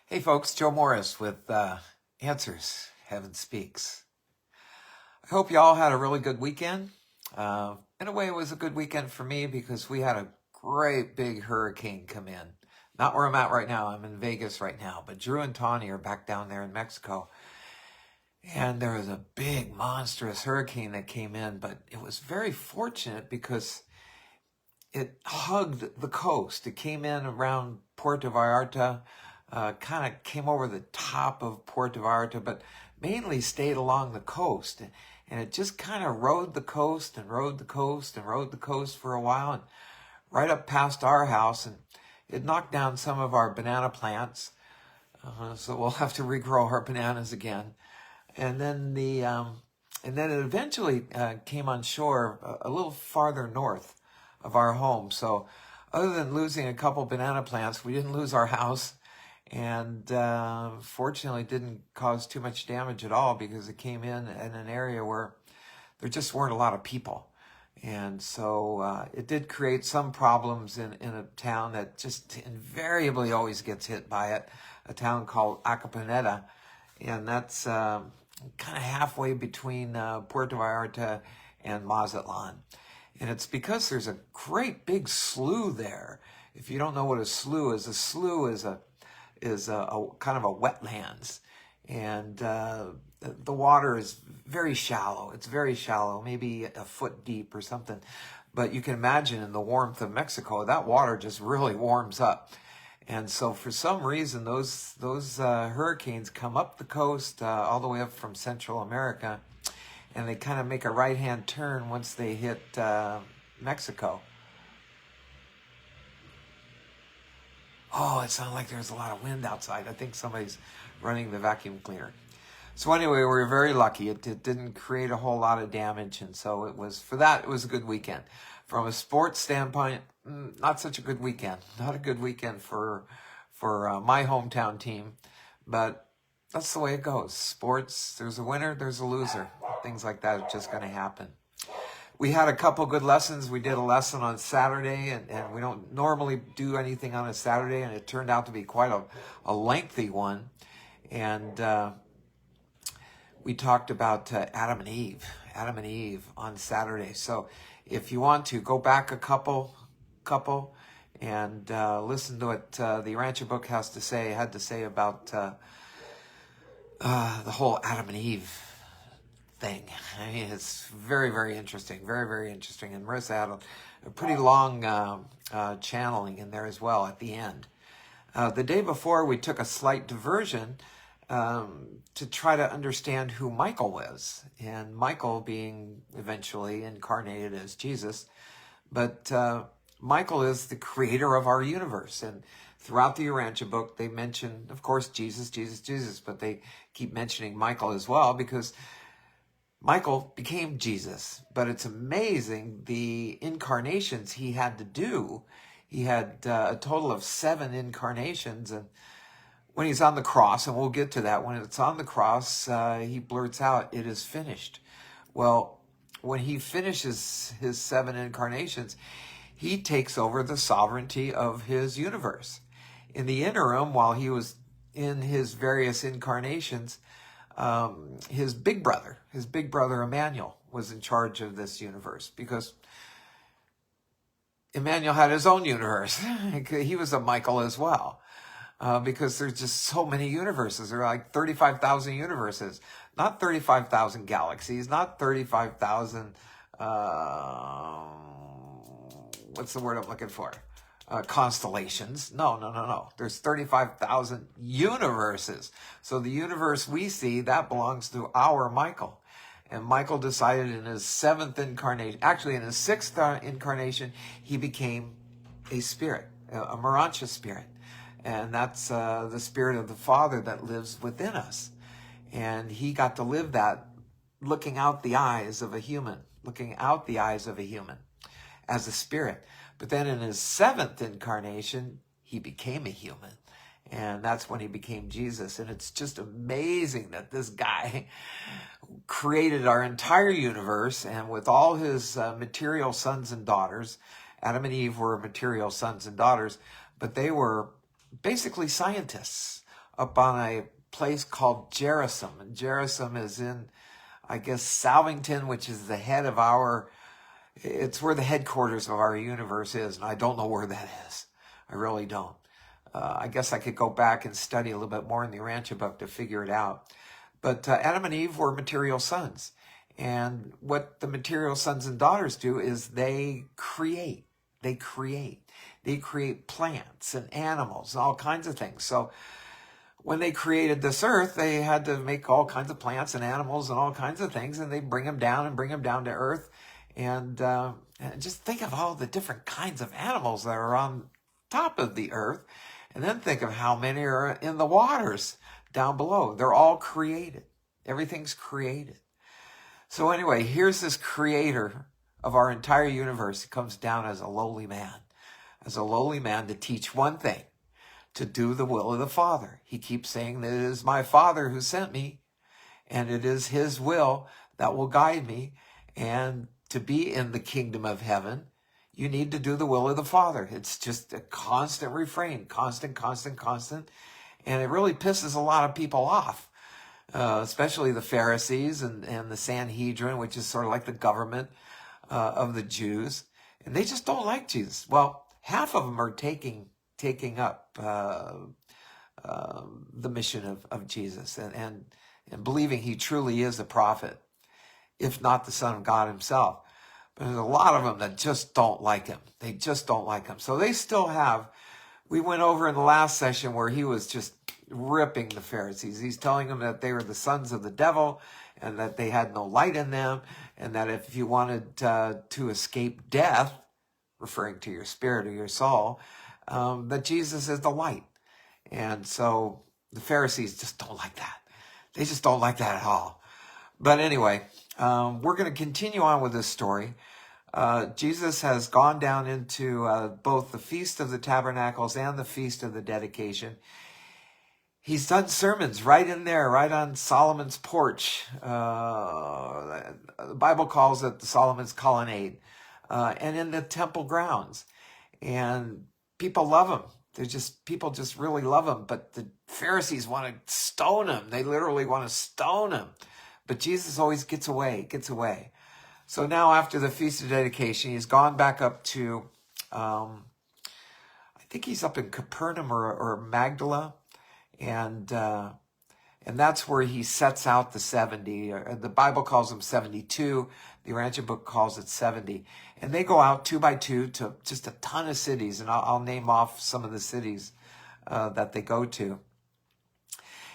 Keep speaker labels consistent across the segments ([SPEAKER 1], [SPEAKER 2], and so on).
[SPEAKER 1] Hey folks, Joe Morris with Answers, Heaven Speaks. I hope you all had a really good weekend. In a way, it was a good weekend for me because we had a great big hurricane come in. Not where I'm at right now, I'm in Vegas right now, but Drew and Tawny are back down there in Mexico. And there was a big, monstrous hurricane that came in, but it was very fortunate because it hugged the coast. It came in around Puerto Vallarta, kind of came over the top of Puerto Vallarta, but mainly stayed along the coast. And it just kind of rode the coast and rode the coast and rode the coast for a while, and right up past our house. And it knocked down some of our banana plants. So we'll have to regrow our bananas again. And then it eventually came on shore a little farther north of our home. So other than losing a couple banana plants, we didn't lose our house, and fortunately didn't cause too much damage at all because it came in an area where there just weren't a lot of people. And so it did create some problems in a town that just invariably always gets hit by it, a town called Acaponeta. And that's kind of halfway between Puerto Vallarta and Mazatlan. And it's because there's a great big slough there. If you don't know what a slough is a kind of a wetlands. And the water is very shallow. It's very shallow, maybe a foot deep or something. But you can imagine in the warmth of Mexico, that water just really warms up. And so for some reason, those hurricanes come up the coast all the way up from Central America, and they kind of make a right-hand turn once they hit Mexico. Oh, it sounded like there's a lot of wind outside. I think somebody's running the vacuum cleaner. So anyway, we were very lucky. It didn't create a whole lot of damage, and so it was a good weekend. From a sports standpoint, not such a good weekend. Not a good weekend for my hometown team, but that's the way it goes. Sports, there's a winner, there's a loser. Things like that are just going to happen. We had a couple good lessons. We did a lesson on Saturday, and we don't normally do anything on a Saturday, and it turned out to be quite a lengthy one. And we talked about Adam and Eve on Saturday. So if you want to, go back a couple, and listen to what the Rancher book had to say about the whole Adam and Eve thing. I mean, it's very, very interesting. Very, very interesting. And Marisa had a pretty long channeling in there as well at the end. The day before, we took a slight diversion to try to understand who Michael was. And Michael being eventually incarnated as Jesus. But Michael is the creator of our universe. And throughout the Urantia book, they mention, of course, Jesus, but they keep mentioning Michael as well because Michael became Jesus. But it's amazing the incarnations he had to do. He had a total of 7 incarnations. And when he's on the cross, and we'll get to that, when it's on the cross, he blurts out, "It is finished." Well, when he finishes his 7 incarnations, he takes over the sovereignty of his universe. In the interim, while he was in his various incarnations, his big brother Emmanuel, was in charge of this universe because Emmanuel had his own universe. He was a Michael as well. Because there's just so many universes. There are like 35,000 universes, not 35,000 galaxies, not 35,000, what's the word I'm looking for? Constellations. No. There's 35,000 universes. So the universe we see, that belongs to our Michael. And Michael decided in his 7th incarnation, actually in his 6th incarnation, he became a spirit, a Morantia spirit. And that's the spirit of the Father that lives within us. And he got to live that looking out the eyes of a human as a spirit. But then in his 7th incarnation, he became a human. And that's when he became Jesus. And it's just amazing that this guy created our entire universe. And with all his material sons and daughters, Adam and Eve were material sons and daughters, but they were basically scientists. up on a place called Gerizim. And Gerizim is in, I guess, Salvington, which is the head of it's where the headquarters of our universe is. And I don't know where that is. I really don't. I guess I could go back and study a little bit more in the Urantia book to figure it out. But Adam and Eve were material sons. And what the material sons and daughters do is they create. They create plants and animals, all kinds of things. So when they created this earth, they had to make all kinds of plants and animals and all kinds of things, and they bring them down to earth. And just think of all the different kinds of animals that are on top of the earth, and then think of how many are in the waters down below. They're all created. Everything's created. So anyway, here's this creator of our entire universe. He comes down as a lowly man to teach one thing, to do the will of the Father. He keeps saying that it is my Father who sent me, and it is his will that will guide me. And to be in the kingdom of heaven, you need to do the will of the Father. It's just a constant refrain, constant. And it really pisses a lot of people off, especially the Pharisees and the Sanhedrin, which is sort of like the government of the Jews. And they just don't like Jesus. Well, half of them are taking up the mission of Jesus and believing he truly is a prophet, if not the Son of God himself. But there's a lot of them that just don't like him. They just don't like him. So they still have, we went over in the last session where he was just ripping the Pharisees. He's telling them that they were the sons of the devil and that they had no light in them, and that if you wanted to escape death, referring to your spirit or your soul, that Jesus is the light. And so the Pharisees just don't like that. They just don't like that at all. But anyway, we're going to continue on with this story. Jesus has gone down into both the Feast of the Tabernacles and the Feast of the Dedication. He's done sermons right in there, right on Solomon's porch. The Bible calls it the Solomon's colonnade, and in the temple grounds. And people love him. People just really love him. But the Pharisees want to stone him. They literally want to stone him. But Jesus always gets away. So now after the Feast of Dedication, he's gone back up to, I think he's up in Capernaum or Magdala. And that's where he sets out the 70. The Bible calls them 72. The Urantia book calls it 70. And they go out 2 by 2 to just a ton of cities. And I'll name off some of the cities that they go to.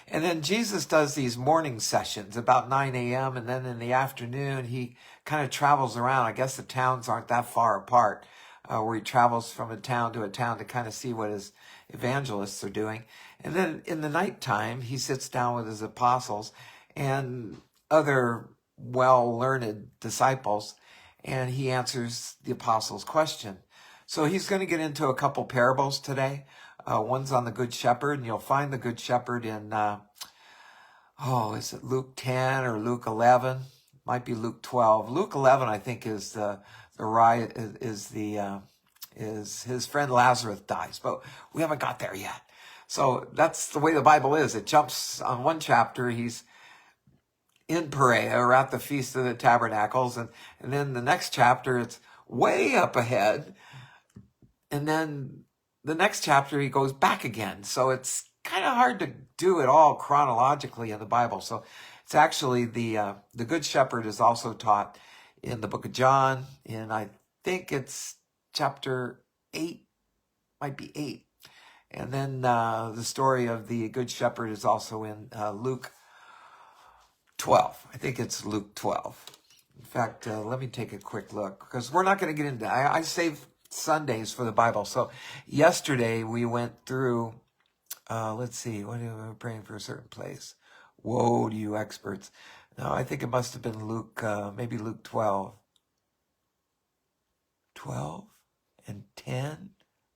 [SPEAKER 1] And then Jesus does these morning sessions about 9 a.m. And then in the afternoon, he kind of travels around. I guess the towns aren't that far apart, where he travels from a town to kind of see what his evangelists are doing. And then in the nighttime, he sits down with his apostles and other well-learned disciples, and he answers the apostles' question. So he's going to get into a couple parables today. One's on the Good Shepherd, and you'll find the Good Shepherd in, is it Luke 10 or Luke 11? Might be Luke 12. Luke 11, I think, is his friend Lazarus dies, but we haven't got there yet. So that's the way the Bible is. It jumps on one chapter. He's in Perean or at the Feast of the Tabernacles. And then the next chapter, it's way up ahead. And then the next chapter, he goes back again. So it's kind of hard to do it all chronologically in the Bible. So it's actually the Good Shepherd is also taught in the book of John. And I think it's chapter 8, might be 8. And then the story of the Good Shepherd is also in Luke 12. I think it's Luke 12. In fact, let me take a quick look, because we're not going to get into that. I save Sundays for the Bible. So yesterday we went through, let's see, what are we praying for a certain place? Woe to you experts. No, I think it must have been Luke, maybe Luke 12. 12 and 10,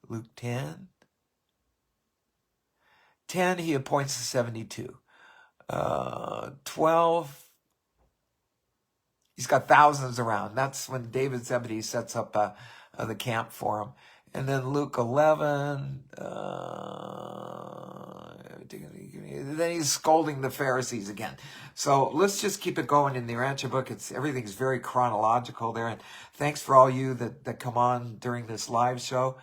[SPEAKER 1] Luke 10. 10, he appoints the 72. 12, he's got thousands around. That's when David Zebedee sets up the camp for him. And then Luke 11, Then he's scolding the Pharisees again. So let's just keep it going in the Rancher book. Everything's very chronological there. And thanks for all you that come on during this live show.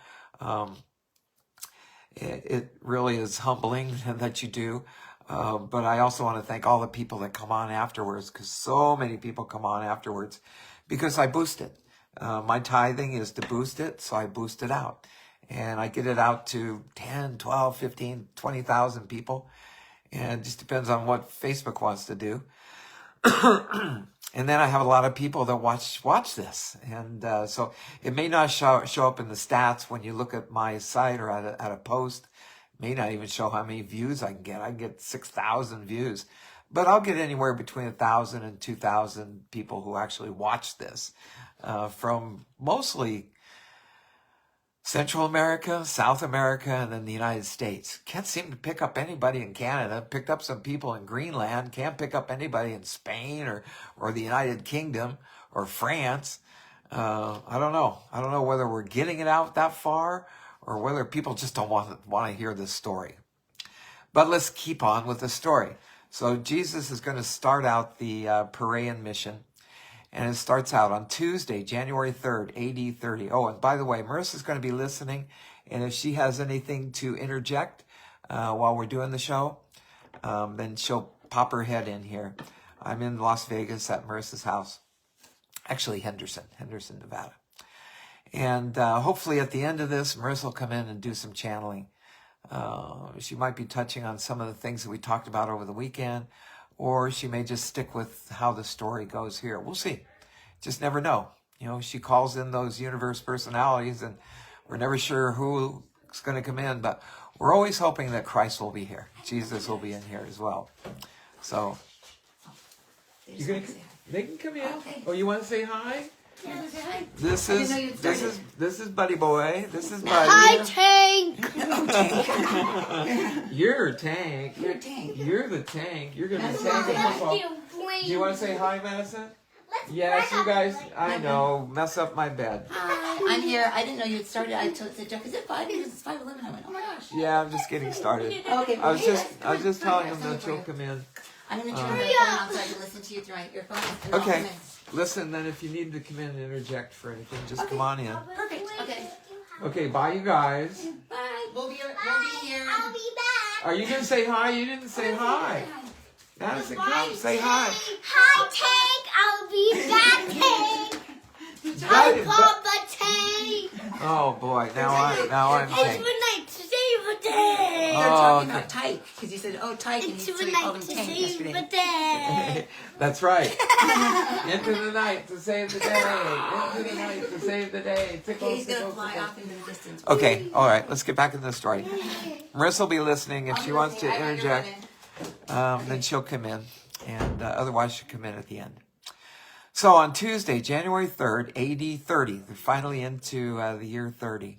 [SPEAKER 1] It really is humbling that you do. But I also want to thank all the people that come on afterwards, because so many people come on afterwards because I boost it. My tithing is to boost it, so I boost it out. And I get it out to 10, 12, 15, 20,000 people. And it just depends on what Facebook wants to do. And then I have a lot of people that watch this. And so it may not show up in the stats when you look at my site or at a post. It may not even show how many views I can get. I can get 6,000 views. But I'll get anywhere between 1,000 and 2,000 people who actually watch this from mostly Central America, South America, and then the United States. Can't seem to pick up anybody in Canada. Picked up some people in Greenland. Can't pick up anybody in Spain or the United Kingdom or France. I don't know. I don't know whether we're getting it out that far or whether people just don't want to hear this story. But let's keep on with the story. So Jesus is going to start out the Perean mission. And it starts out on Tuesday, January 3rd, AD 30. Oh, and by the way, Marisa's going to be listening. And if she has anything to interject while we're doing the show, then she'll pop her head in here. I'm in Las Vegas at Marisa's house. Actually, Henderson, Nevada. And hopefully at the end of this, Marisa will come in and do some channeling. She might be touching on some of the things that we talked about over the weekend. Or she may just stick with how the story goes here. We'll see. Just never know. You know, she calls in those universe personalities, and we're never sure who's going to come in. But we're always hoping that Christ will be here. Jesus will be in here as well. So, they can come in. Okay. Oh, you want to say hi?
[SPEAKER 2] Yeah, say hi.
[SPEAKER 1] This is Buddy Boy. This is Buddy.
[SPEAKER 2] Hi, Tank.
[SPEAKER 1] You're Tank.
[SPEAKER 2] You're Tank.
[SPEAKER 1] You're the Tank. You're gonna be Tank in football. Do you want to say hi, Madison? Yes, you guys. I know. Mess up my bed.
[SPEAKER 2] Hi, I'm here. I didn't know you had started. I said, Jeff, is it 5? Because it's 5:11. I went, oh my gosh.
[SPEAKER 1] Yeah, I'm just getting started.
[SPEAKER 2] Okay.
[SPEAKER 1] I was just telling him that you'll come in.
[SPEAKER 2] I'm gonna turn the phone on so I can listen to you through my earphones.
[SPEAKER 1] Okay. Listen, then if you need to come in and interject for anything, just come on in.
[SPEAKER 2] Perfect. Okay.
[SPEAKER 1] Okay, bye you guys.
[SPEAKER 2] Bye. We'll be here.
[SPEAKER 3] I'll be back.
[SPEAKER 1] Are you going to say hi? You didn't say hi. Madison, come say hi.
[SPEAKER 3] Hi, Tank. I'll be back, Tank. Hi, Papa Tank.
[SPEAKER 1] Oh boy, now I'm
[SPEAKER 3] It's
[SPEAKER 1] Tank.
[SPEAKER 3] midnight to save a day.
[SPEAKER 2] You're talking about Tyke, because you said, oh, Tyke, and
[SPEAKER 3] It's
[SPEAKER 2] you called
[SPEAKER 3] midnight
[SPEAKER 2] him
[SPEAKER 3] to
[SPEAKER 2] Tank
[SPEAKER 3] save
[SPEAKER 2] yesterday.
[SPEAKER 3] a day.
[SPEAKER 1] That's right. Into the night to save the day. Into the night to save the day. Tickle,
[SPEAKER 2] Okay, he's going to
[SPEAKER 1] tickle,
[SPEAKER 2] fly
[SPEAKER 1] tickle.
[SPEAKER 2] off into the distance.
[SPEAKER 1] Okay, all right, let's get back into the story. Marisa will be listening. If she wants to interject, then she'll come in. And otherwise, she'll come in at the end. So on Tuesday, January 3rd, AD 30, they're finally into the year 30.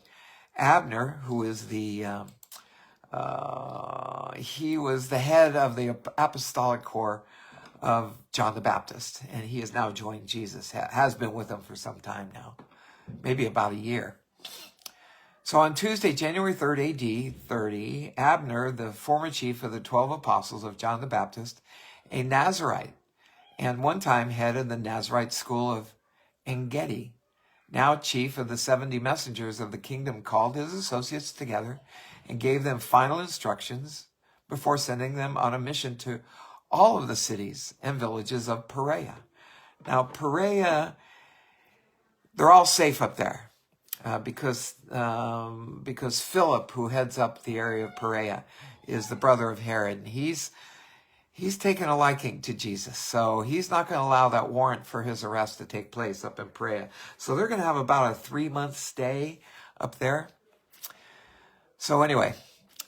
[SPEAKER 1] Abner, who is he was the head of the apostolic corps of John the Baptist, and he has now joined Jesus, has been with him for some time now, maybe about a year. So on Tuesday, January 3rd, AD 30, Abner, the former chief of the 12 apostles of John the Baptist, a Nazarite, and one time head of the Nazarite school of Engedi, now chief of the 70 messengers of the kingdom, called his associates together and gave them final instructions before sending them on a mission to all of the cities and villages of Perea. Now, Perea, they're all safe up there because Philip, who heads up the area of Perea, is the brother of Herod, and he's taken a liking to Jesus, so he's not going to allow that warrant for his arrest to take place up in Perea. So they're going to have about a 3-month stay up there. So anyway,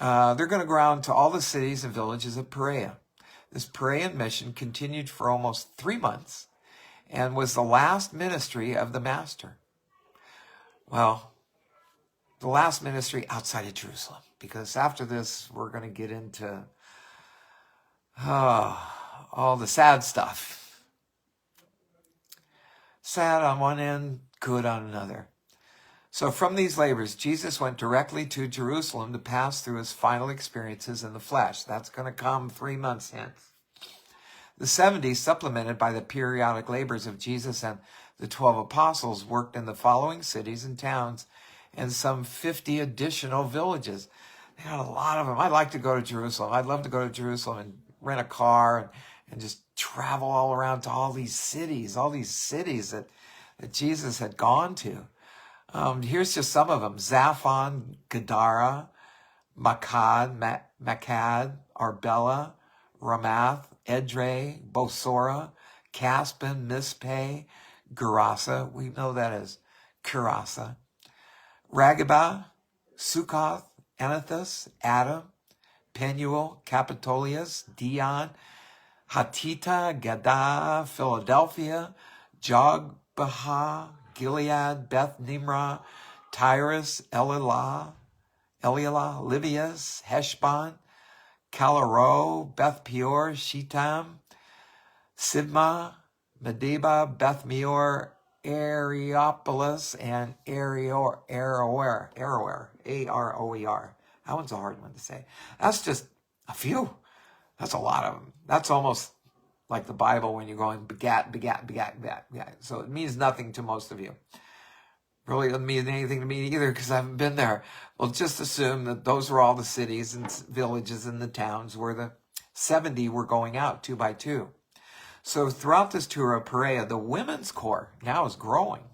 [SPEAKER 1] they're going to go around to all the cities and villages of Perea. This Perean mission continued for almost 3 months and was the last ministry of the Master. Well, the last ministry outside of Jerusalem, because after this, we're going to get into all the sad stuff. Sad on one end, good on another. So from these labors, Jesus went directly to Jerusalem to pass through his final experiences in the flesh. That's going to come 3 months hence. The 70, supplemented by the periodic labors of Jesus and the 12 apostles, worked in the following cities and towns and some 50 additional villages. They had a lot of them. I'd like to go to Jerusalem. I'd love to go to Jerusalem and rent a car and just travel all around to all these cities that Jesus had gone to. Here's just some of them: Zaphon, Gadara, Makad, Arbela, Ramath, Edrei, Bosora, Caspin, Mizpeh, Gerasa. We know that as Curasa. Ragaba, Succoth, Anathus, Adam, Penuel, Capitolius, Dion, Hatita, Gaddah, Philadelphia, Jogbaha, Gilead, Beth Nimrah, Tyrus, Elilah, Livias, Heshbon, Calaro, Beth Peor, Shittim, Sibma, Medeba, Beth Meor, Areopolis, and Aroer, A-R-O-E-R. That one's a hard one to say. That's just a few. That's a lot of them. That's almost like the Bible when you're going begat. So it means nothing to most of you. Really doesn't mean anything to me either because I haven't been there. Well, just assume that those were all the cities and villages and the towns where the 70 were going out 2 by 2. So throughout this tour of Perea, the women's corps now is growing.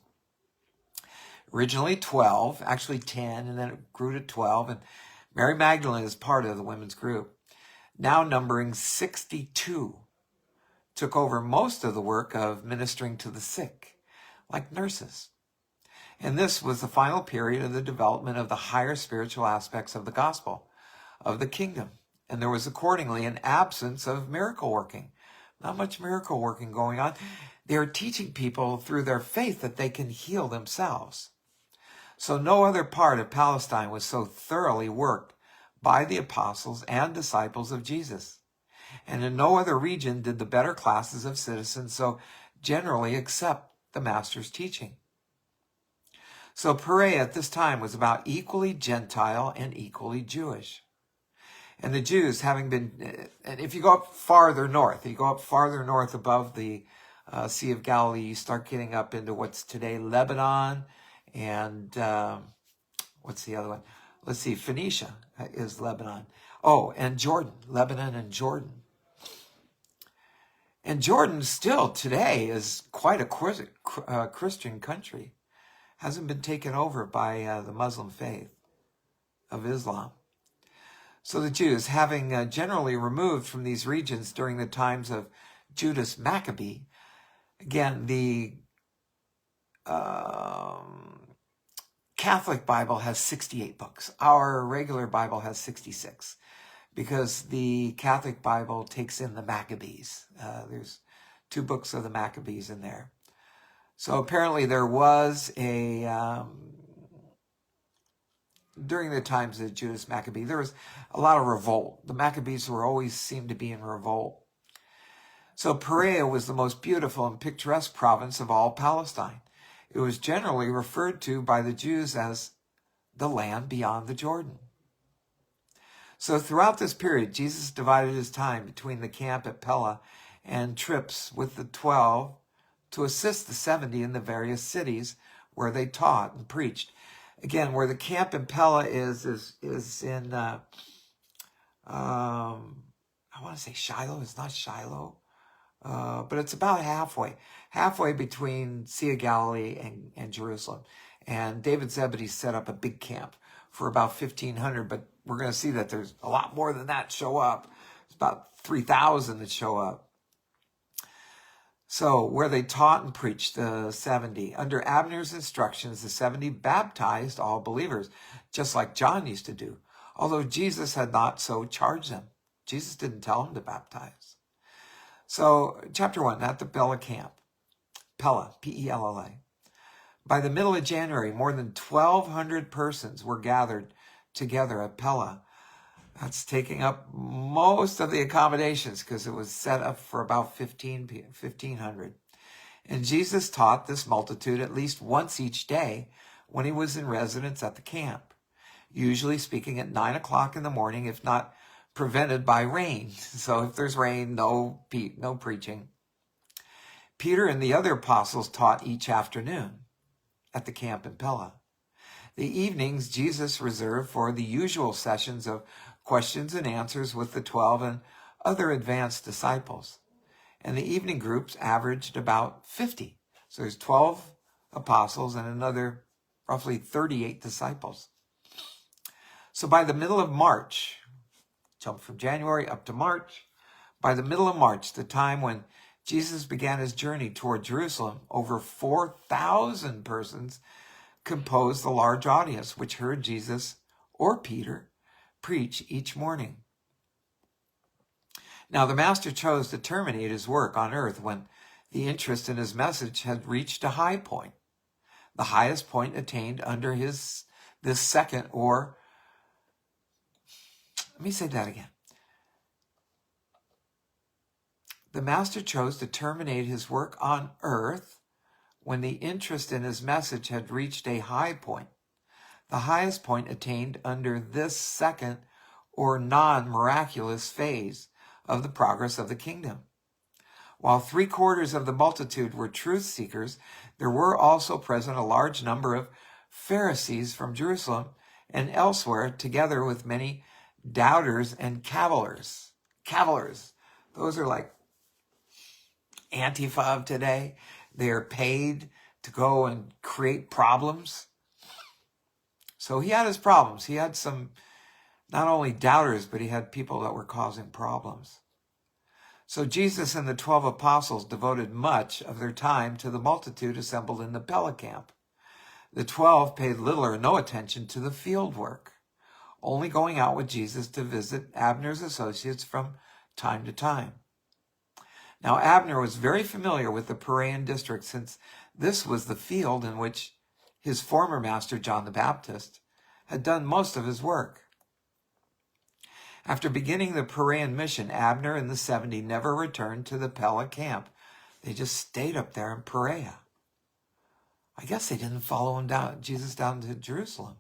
[SPEAKER 1] Originally 12, actually 10, and then it grew to 12. And Mary Magdalene is part of the women's group. Now numbering 62, took over most of the work of ministering to the sick, like nurses. And this was the final period of the development of the higher spiritual aspects of the gospel, of the kingdom. And there was accordingly an absence of miracle working. Not much miracle working going on. They were teaching people through their faith that they can heal themselves. So no other part of Palestine was so thoroughly worked by the apostles and disciples of Jesus. And in no other region did the better classes of citizens so generally accept the master's teaching. So Perea at this time was about equally Gentile and equally Jewish. And the Jews having been, and if you go up farther north, above the Sea of Galilee, you start getting up into what's today Lebanon and, what's the other one? Let's see, Phoenicia is Lebanon. Oh, and Jordan, Lebanon and Jordan. And Jordan still today is quite a Christian country. Hasn't been taken over by the Muslim faith of Islam. So the Jews, having generally removed from these regions during the times of Judas Maccabee, again, the Catholic Bible has 68 books. Our regular Bible has 66 because the Catholic Bible takes in the Maccabees. There's 2 books of the Maccabees in there. So apparently there was during the times of Judas Maccabee, there was a lot of revolt. The Maccabees seemed to be in revolt. So Perea was the most beautiful and picturesque province of all Palestine. It was generally referred to by the Jews as the land beyond the Jordan. So throughout this period, Jesus divided his time between the camp at Pella and trips with the 12 to assist the 70 in the various cities where they taught and preached. Again, where the camp in Pella is in, I want to say Shiloh. It's not Shiloh, but it's about halfway between Sea of Galilee and Jerusalem. And David Zebedee set up a big camp for about 1,500, but we're going to see that there's a lot more than that show up. It's about 3,000 that show up. So where they taught and preached the 70. Under Abner's instructions, the 70 baptized all believers, just like John used to do, although Jesus had not so charged them. Jesus didn't tell them to baptize. So chapter 1, at the Pella camp. Pella, P-E-L-L-A. By the middle of January, more than 1,200 persons were gathered together at Pella. That's taking up most of the accommodations because it was set up for about 1,500. And Jesus taught this multitude at least once each day when he was in residence at the camp, usually speaking at 9 o'clock in the morning, if not prevented by rain. So if there's rain, no preaching. Peter and the other apostles taught each afternoon at the camp in Pella. The evenings Jesus reserved for the usual sessions of questions and answers with the 12 and other advanced disciples. And the evening groups averaged about 50. So there's 12 apostles and another roughly 38 disciples. So by the middle of March, jump from January up to March, by the middle of March, the time when Jesus began his journey toward Jerusalem, over 4,000 persons composed the large audience which heard Jesus or Peter preach each morning. Now the Master chose to terminate his work on earth when the interest in his message had reached a high point, the highest point attained under this second, or let me say that again. The Master chose to terminate his work on earth when the interest in his message had reached a high point, the highest point attained under this second or non-miraculous phase of the progress of the kingdom. While 3/4 of the multitude were truth seekers, there were also present a large number of Pharisees from Jerusalem and elsewhere, together with many doubters and cavillers. Cavillers, those are like Antifa of today. They are paid to go and create problems. So he had his problems. He had some, not only doubters, but he had people that were causing problems. So Jesus and the 12 apostles devoted much of their time to the multitude assembled in the Pella camp. The 12 paid little or no attention to the field work, only going out with Jesus to visit Abner's associates from time to time. Now Abner was very familiar with the Perean district, since this was the field in which his former master, John the Baptist, had done most of his work. After beginning the Perean mission, Abner and the 70 never returned to the Pella camp. They just stayed up there in Perea. I guess they didn't follow Jesus down to Jerusalem.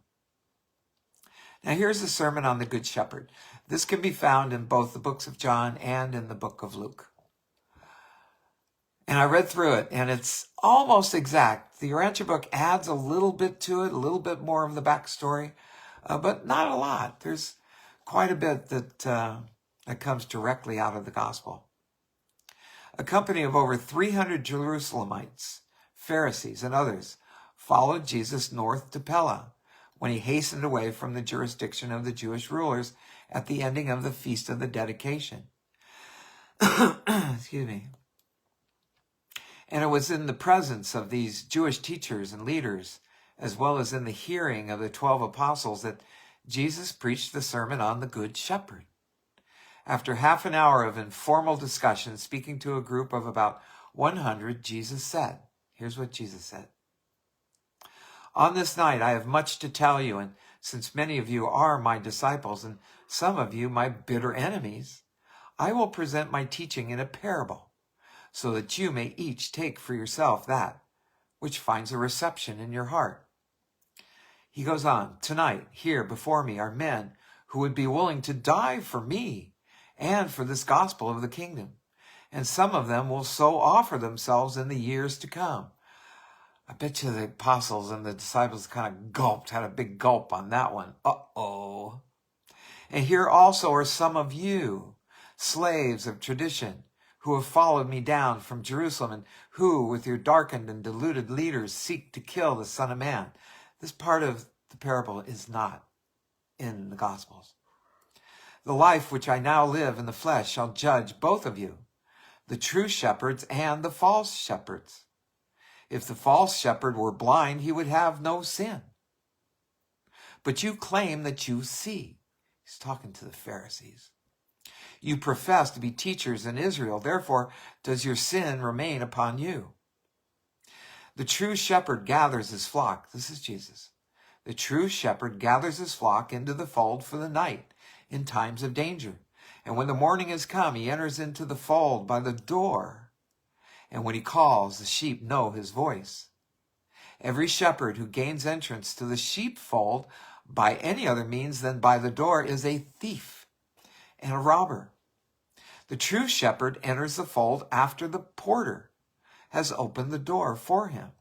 [SPEAKER 1] Now here's a sermon on the Good Shepherd. This can be found in both the books of John and in the book of Luke. And I read through it, and it's almost exact. The Urantia book adds a little bit to it, a little bit more of the backstory, but not a lot. There's quite a bit that comes directly out of the gospel. A company of over 300 Jerusalemites, Pharisees, and others followed Jesus north to Pella when he hastened away from the jurisdiction of the Jewish rulers at the ending of the Feast of the Dedication. Excuse me. And it was in the presence of these Jewish teachers and leaders, as well as in the hearing of the 12 apostles, that Jesus preached the sermon on the Good Shepherd. After half an hour of informal discussion, speaking to a group of about 100, Jesus said, here's what Jesus said. On this night, I have much to tell you, and since many of you are my disciples and some of you my bitter enemies, I will present my teaching in a parable, so that you may each take for yourself that which finds a reception in your heart. He goes on, tonight, here before me are men who would be willing to die for me and for this gospel of the kingdom. And some of them will so offer themselves in the years to come. I bet you the apostles and the disciples kind of had a big gulp on that one. Uh-oh. And here also are some of you, slaves of tradition, who have followed me down from Jerusalem, and who, with your darkened and deluded leaders, seek to kill the Son of Man. This part of the parable is not in the Gospels. The life which I now live in the flesh shall judge both of you, the true shepherds and the false shepherds. If the false shepherd were blind, he would have no sin. But you claim that you see. He's talking to the Pharisees. You profess to be teachers in Israel, therefore does your sin remain upon you. The true shepherd gathers his flock. This is Jesus. The true shepherd gathers his flock into the fold for the night in times of danger. And when the morning has come, he enters into the fold by the door. And when he calls, the sheep know his voice. Every shepherd who gains entrance to the sheepfold by any other means than by the door is a thief and a robber. The true shepherd enters the fold after the porter has opened the door for him,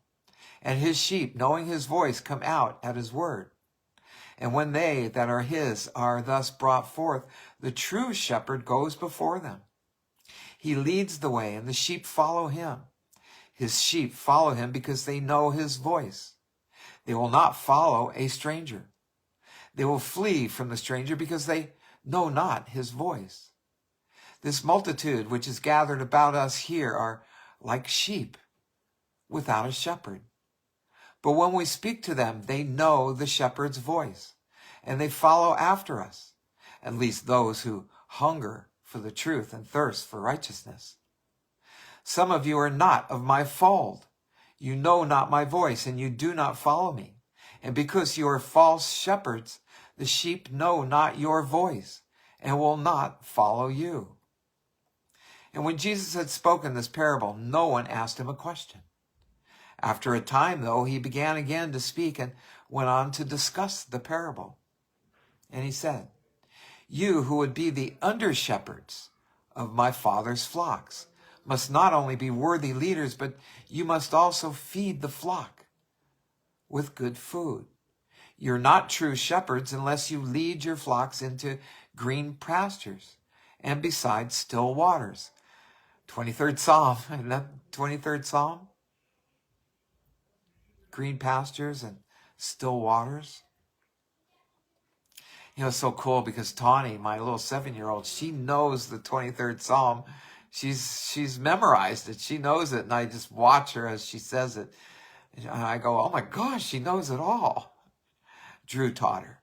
[SPEAKER 1] and his sheep, knowing his voice, come out at his word. And when they that are his are thus brought forth, the true shepherd goes before them. He leads the way, and the sheep follow him. His sheep follow him because they know his voice. They will not follow a stranger. They will flee from the stranger because they know not his voice. This multitude which is gathered about us here are like sheep without a shepherd. But when we speak to them, they know the shepherd's voice, and they follow after us, at least those who hunger for the truth and thirst for righteousness. Some of you are not of my fold. You know not my voice, and you do not follow me. And because you are false shepherds, the sheep know not your voice, and will not follow you. And when Jesus had spoken this parable, no one asked him a question. After a time, though, he began again to speak and went on to discuss the parable. And he said, you who would be the under-shepherds of my Father's flocks must not only be worthy leaders, but you must also feed the flock with good food. You're not true shepherds unless you lead your flocks into green pastures and beside still waters. 23rd Psalm, isn't that 23rd Psalm? Green pastures and still waters. You know, it's so cool because Tawny, my little 7-year-old, she knows the 23rd Psalm. She's memorized it. She knows it, and I just watch her as she says it. And I go, oh my gosh, she knows it all. Drew taught her.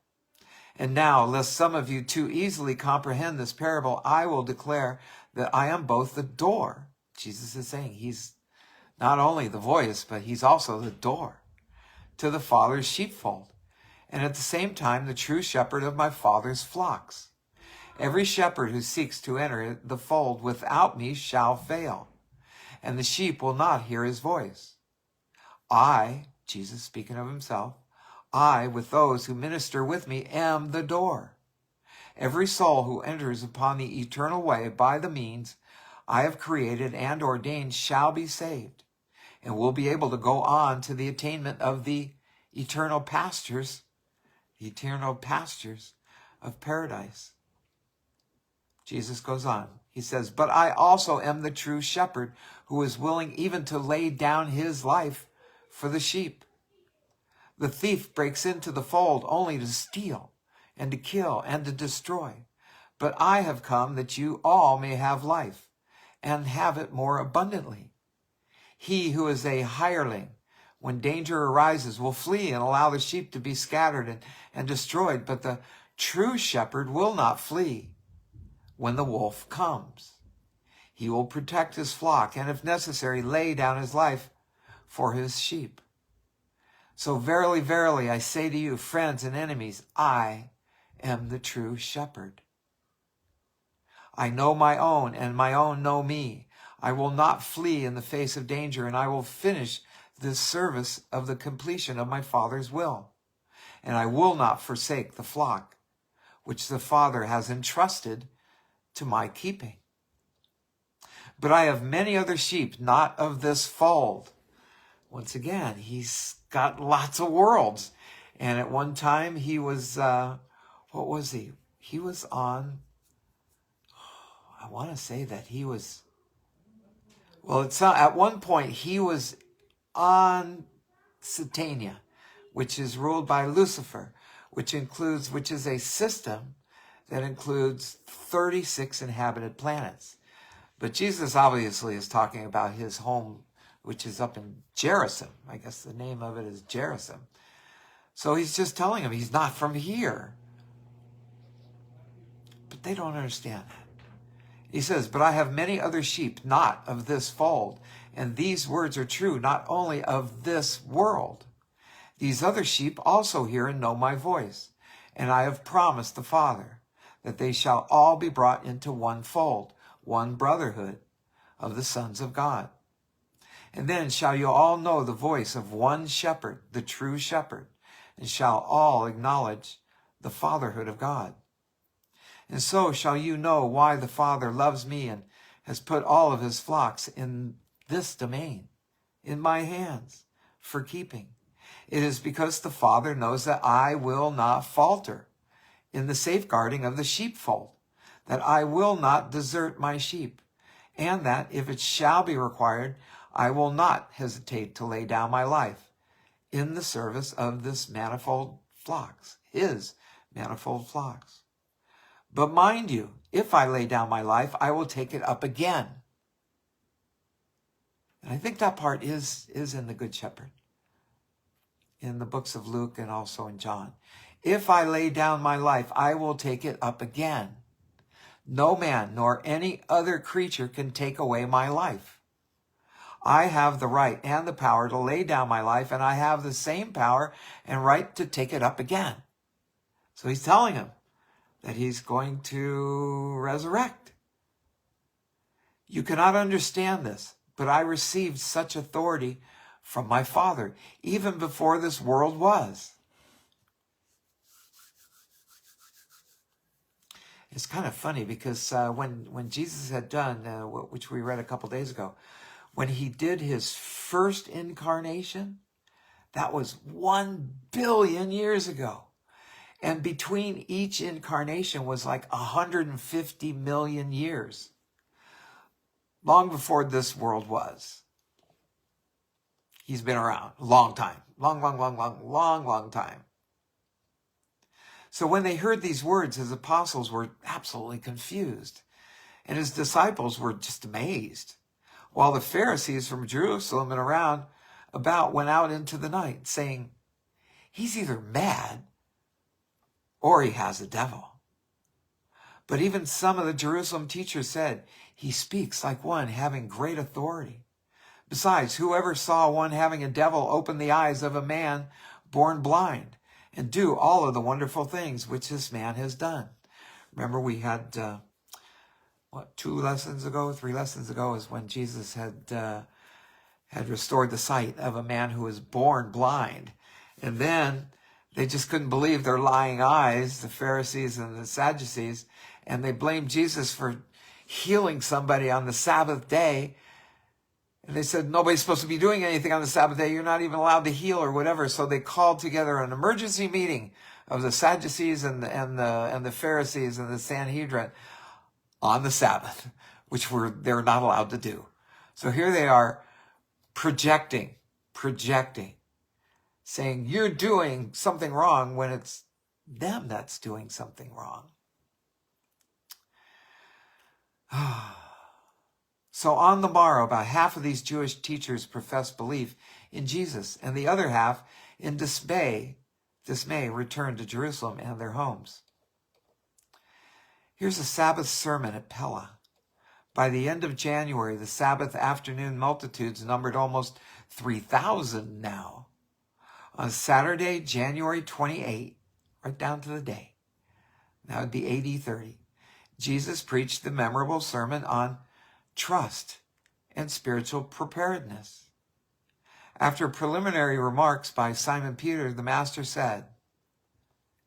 [SPEAKER 1] And now, lest some of you too easily comprehend this parable, I will declare that I am both the door. Jesus is saying he's not only the voice, but he's also the door to the Father's sheepfold, and at the same time the true shepherd of my Father's flocks. Every shepherd who seeks to enter the fold without me shall fail, and the sheep will not hear his voice. I, Jesus speaking of himself, I, with those who minister with me, am the door. Every soul who enters upon the eternal way by the means I have created and ordained shall be saved, and will be able to go on to the attainment of the eternal pastures of paradise. Jesus goes on. He says, but I also am the true shepherd who is willing even to lay down his life for the sheep. The thief breaks into the fold only to steal and to kill and to destroy. But I have come that you all may have life and have it more abundantly. He who is a hireling, when danger arises, will flee and allow the sheep to be scattered and destroyed. But the true shepherd will not flee when the wolf comes. He will protect his flock and, if necessary, lay down his life for his sheep. So verily, verily, I say to you, friends and enemies, I am the true shepherd. I know my own, and my own know me. I will not flee in the face of danger, and I will finish this service of the completion of my Father's will. And I will not forsake the flock, which the Father has entrusted to my keeping. But I have many other sheep, not of this fold. Once again, he's got lots of worlds. And at one time he was, what was he? He was on, I want to say that he was, well, it's at one point he was on Satania, which is ruled by Lucifer, which is a system that includes 36 inhabited planets. But Jesus obviously is talking about his home, which is up in Gerizim. I guess the name of it is Gerizim. So he's just telling him he's not from here. But they don't understand that. He says, but I have many other sheep, not of this fold. And these words are true, not only of this world. These other sheep also hear and know my voice. And I have promised the Father that they shall all be brought into one fold, one brotherhood of the sons of God. And then shall you all know the voice of one shepherd, the true shepherd, and shall all acknowledge the fatherhood of God. And so shall you know why the Father loves me and has put all of his flocks in this domain, in my hands, for keeping. It is because the Father knows that I will not falter in the safeguarding of the sheepfold, that I will not desert my sheep, and that if it shall be required, I will not hesitate to lay down my life in the service of this manifold flocks, his manifold flocks. But mind you, if I lay down my life, I will take it up again. And I think that part is in the Good Shepherd, in the books of Luke and also in John. If I lay down my life, I will take it up again. No man nor any other creature can take away my life. I have the right and the power to lay down my life, and I have the same power and right to take it up again. So he's telling him that he's going to resurrect. You cannot understand this, but I received such authority from my Father, even before this world was. It's kind of funny because when Jesus had done, which we read a couple days ago, when he did his first incarnation, that was 1 billion years ago. And between each incarnation was like 150 million years. Long before this world was. He's been around a long time. Long time. So when they heard these words, his apostles were absolutely confused. And his disciples were just amazed. While the Pharisees from Jerusalem and around about went out into the night, saying, he's either mad or he has a devil. But even some of the Jerusalem teachers said, he speaks like one having great authority. Besides, whoever saw one having a devil open the eyes of a man born blind and do all of the wonderful things which this man has done? Remember we had, 3 lessons ago is when Jesus had restored the sight of a man who was born blind. And then they just couldn't believe their lying eyes, the Pharisees and the Sadducees, and they blamed Jesus for healing somebody on the Sabbath day. And they said, nobody's supposed to be doing anything on the Sabbath day. You're not even allowed to heal or whatever. So they called together an emergency meeting of the Sadducees and the Pharisees and the Sanhedrin on the Sabbath, which they're not allowed to do. So here they are projecting, saying you're doing something wrong when it's them that's doing something wrong. So on the morrow, about half of these Jewish teachers professed belief in Jesus, and the other half, in dismay, returned to Jerusalem and their homes. Here's a Sabbath sermon at Pella. By the end of January, the Sabbath afternoon multitudes numbered almost 3,000 now. On Saturday, January 28, right down to the day, that would be AD 30, Jesus preached the memorable sermon on trust and spiritual preparedness. After preliminary remarks by Simon Peter, the Master said,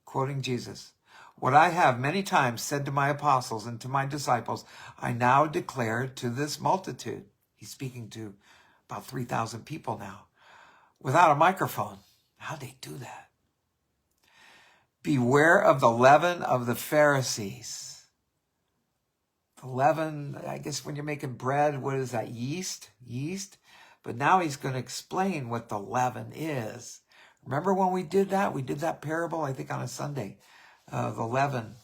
[SPEAKER 1] quoting Jesus, what I have many times said to my apostles and to my disciples, I now declare to this multitude. He's speaking to about 3,000 people now, without a microphone. How'd they do that? Beware of the leaven of the Pharisees. The leaven, I guess when you're making bread, what is that? Yeast? But now he's going to explain what the leaven is. Remember when we did that? We did that parable, I think, on a Sunday. The leaven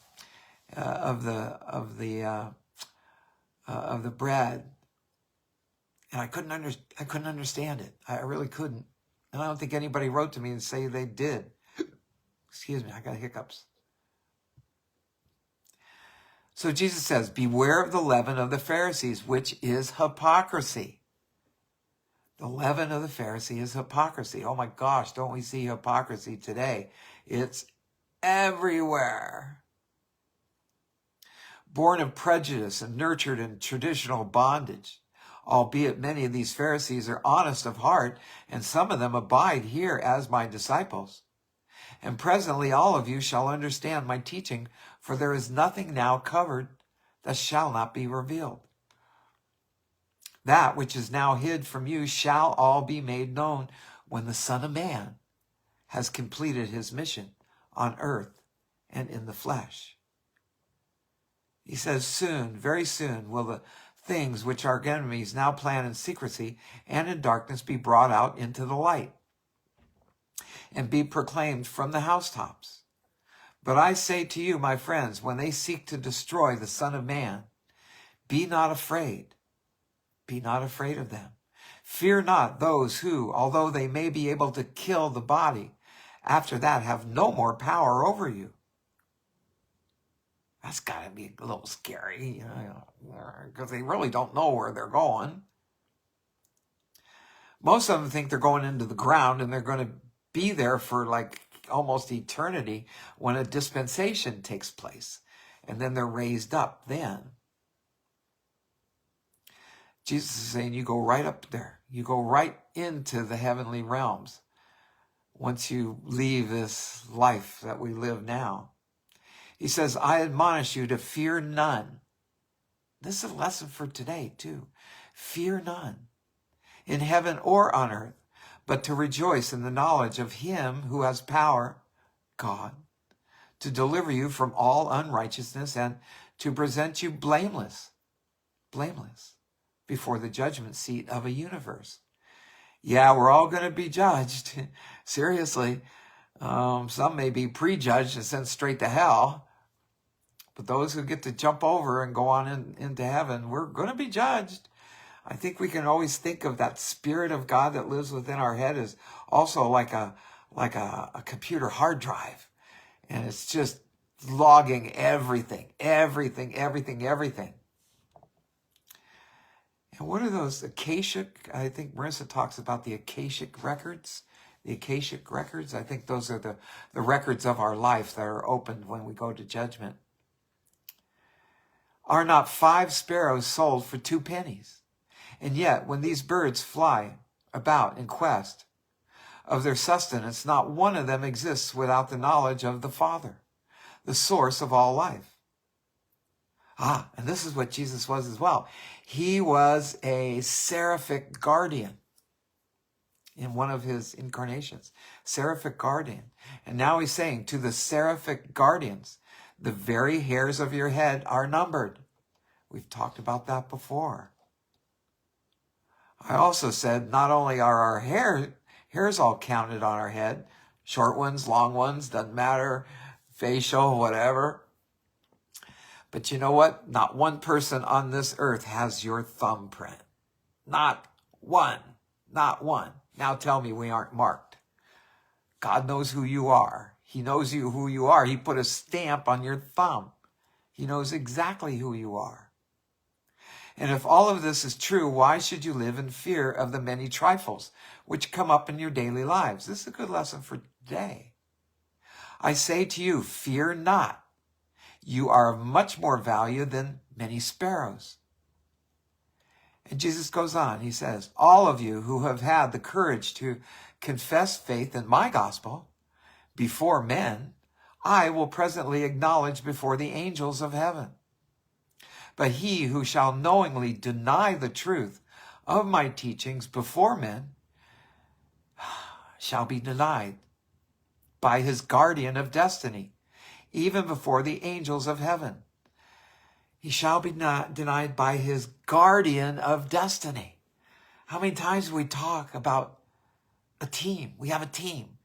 [SPEAKER 1] of the bread, and I couldn't understand it. I really couldn't, and I don't think anybody wrote to me and say they did. Excuse me, I got hiccups. So Jesus says, beware of the leaven of the Pharisees, which is hypocrisy. The leaven of the Pharisee is hypocrisy. Oh my gosh, don't we see hypocrisy today? It's everywhere. Born of prejudice and nurtured in traditional bondage, albeit many of these Pharisees are honest of heart, and some of them abide here as my disciples. And presently all of you shall understand my teaching, for there is nothing now covered that shall not be revealed. That which is now hid from you shall all be made known when the Son of Man has completed his mission on earth and in the flesh. He says, soon, very soon, will the things which our enemies now plan in secrecy and in darkness be brought out into the light and be proclaimed from the housetops. But I say to you, my friends, when they seek to destroy the Son of Man, be not afraid. Be not afraid of them. Fear not those who, although they may be able to kill the body, after that have no more power over you. That's got to be a little scary, because they really don't know where they're going. Most of them think they're going into the ground and they're going to be there for like almost eternity when a dispensation takes place. And then they're raised up then. Jesus is saying you go right up there. You go right into the heavenly realms once you leave this life that we live now. He says, I admonish you to fear none. This is a lesson for today too. Fear none in heaven or on earth, but to rejoice in the knowledge of him who has power, God, to deliver you from all unrighteousness and to present you blameless before the judgment seat of a universe. Yeah, we're all going to be judged. Seriously. Some may be prejudged and sent straight to hell. But those who get to jump over and go on into heaven, we're going to be judged. I think we can always think of that Spirit of God that lives within our head as also like a computer hard drive. And it's just logging everything. And what are those Akashic? I think Marisa talks about the Akashic records. The Akashic records. I think those are the records of our life that are opened when we go to judgment. Are not 5 sparrows sold for 2 pennies? And yet, when these birds fly about in quest of their sustenance, not one of them exists without the knowledge of the Father, the source of all life. And this is what Jesus was as well. He was a seraphic guardian in one of his incarnations. Seraphic guardian. And now he's saying to the seraphic guardians, the very hairs of your head are numbered. We've talked about that before. I also said not only are our hairs all counted on our head, short ones, long ones, doesn't matter, facial, whatever. But you know what? Not one person on this earth has your thumbprint. Not one. Not one. Now tell me we aren't marked. God knows who you are. He knows who you are. He put a stamp on your thumb. He knows exactly who you are. And if all of this is true, why should you live in fear of the many trifles which come up in your daily lives? This is a good lesson for today. I say to you, fear not. You are of much more value than many sparrows. And Jesus goes on. He says, all of you who have had the courage to confess faith in my gospel before men, I will presently acknowledge before the angels of heaven. But he who shall knowingly deny the truth of my teachings before men shall be denied by his guardian of destiny, even before the angels of heaven. He shall be not denied by his guardian of destiny. How many times do we talk about a team? We have a team.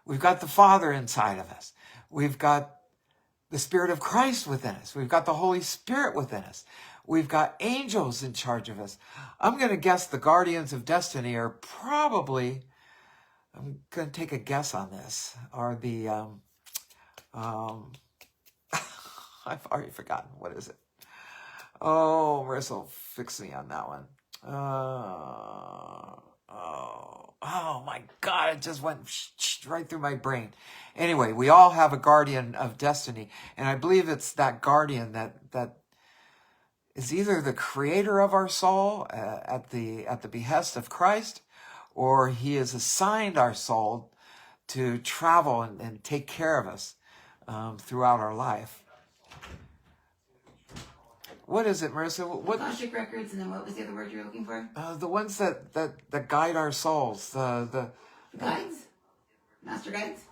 [SPEAKER 1] We've got the Father inside of us. We've got the Spirit of Christ within us. We've got the Holy Spirit within us. We've got angels in charge of us. I'm going to guess the guardians of destiny are probably, I'm going to take a guess on this, are the, I've already forgotten. What is it? Oh, Marisa will fix me on that one. Oh my God, it just went right through my brain. Anyway, we all have a guardian of destiny. And I believe it's that guardian that is either the creator of our soul at the behest of Christ, or he has assigned our soul to travel and take care of us throughout our life. What is it, Marisa? What
[SPEAKER 2] Akashic records, and then what was the other word you were looking for?
[SPEAKER 1] the ones that guide our souls, the
[SPEAKER 2] Guides? Master guides?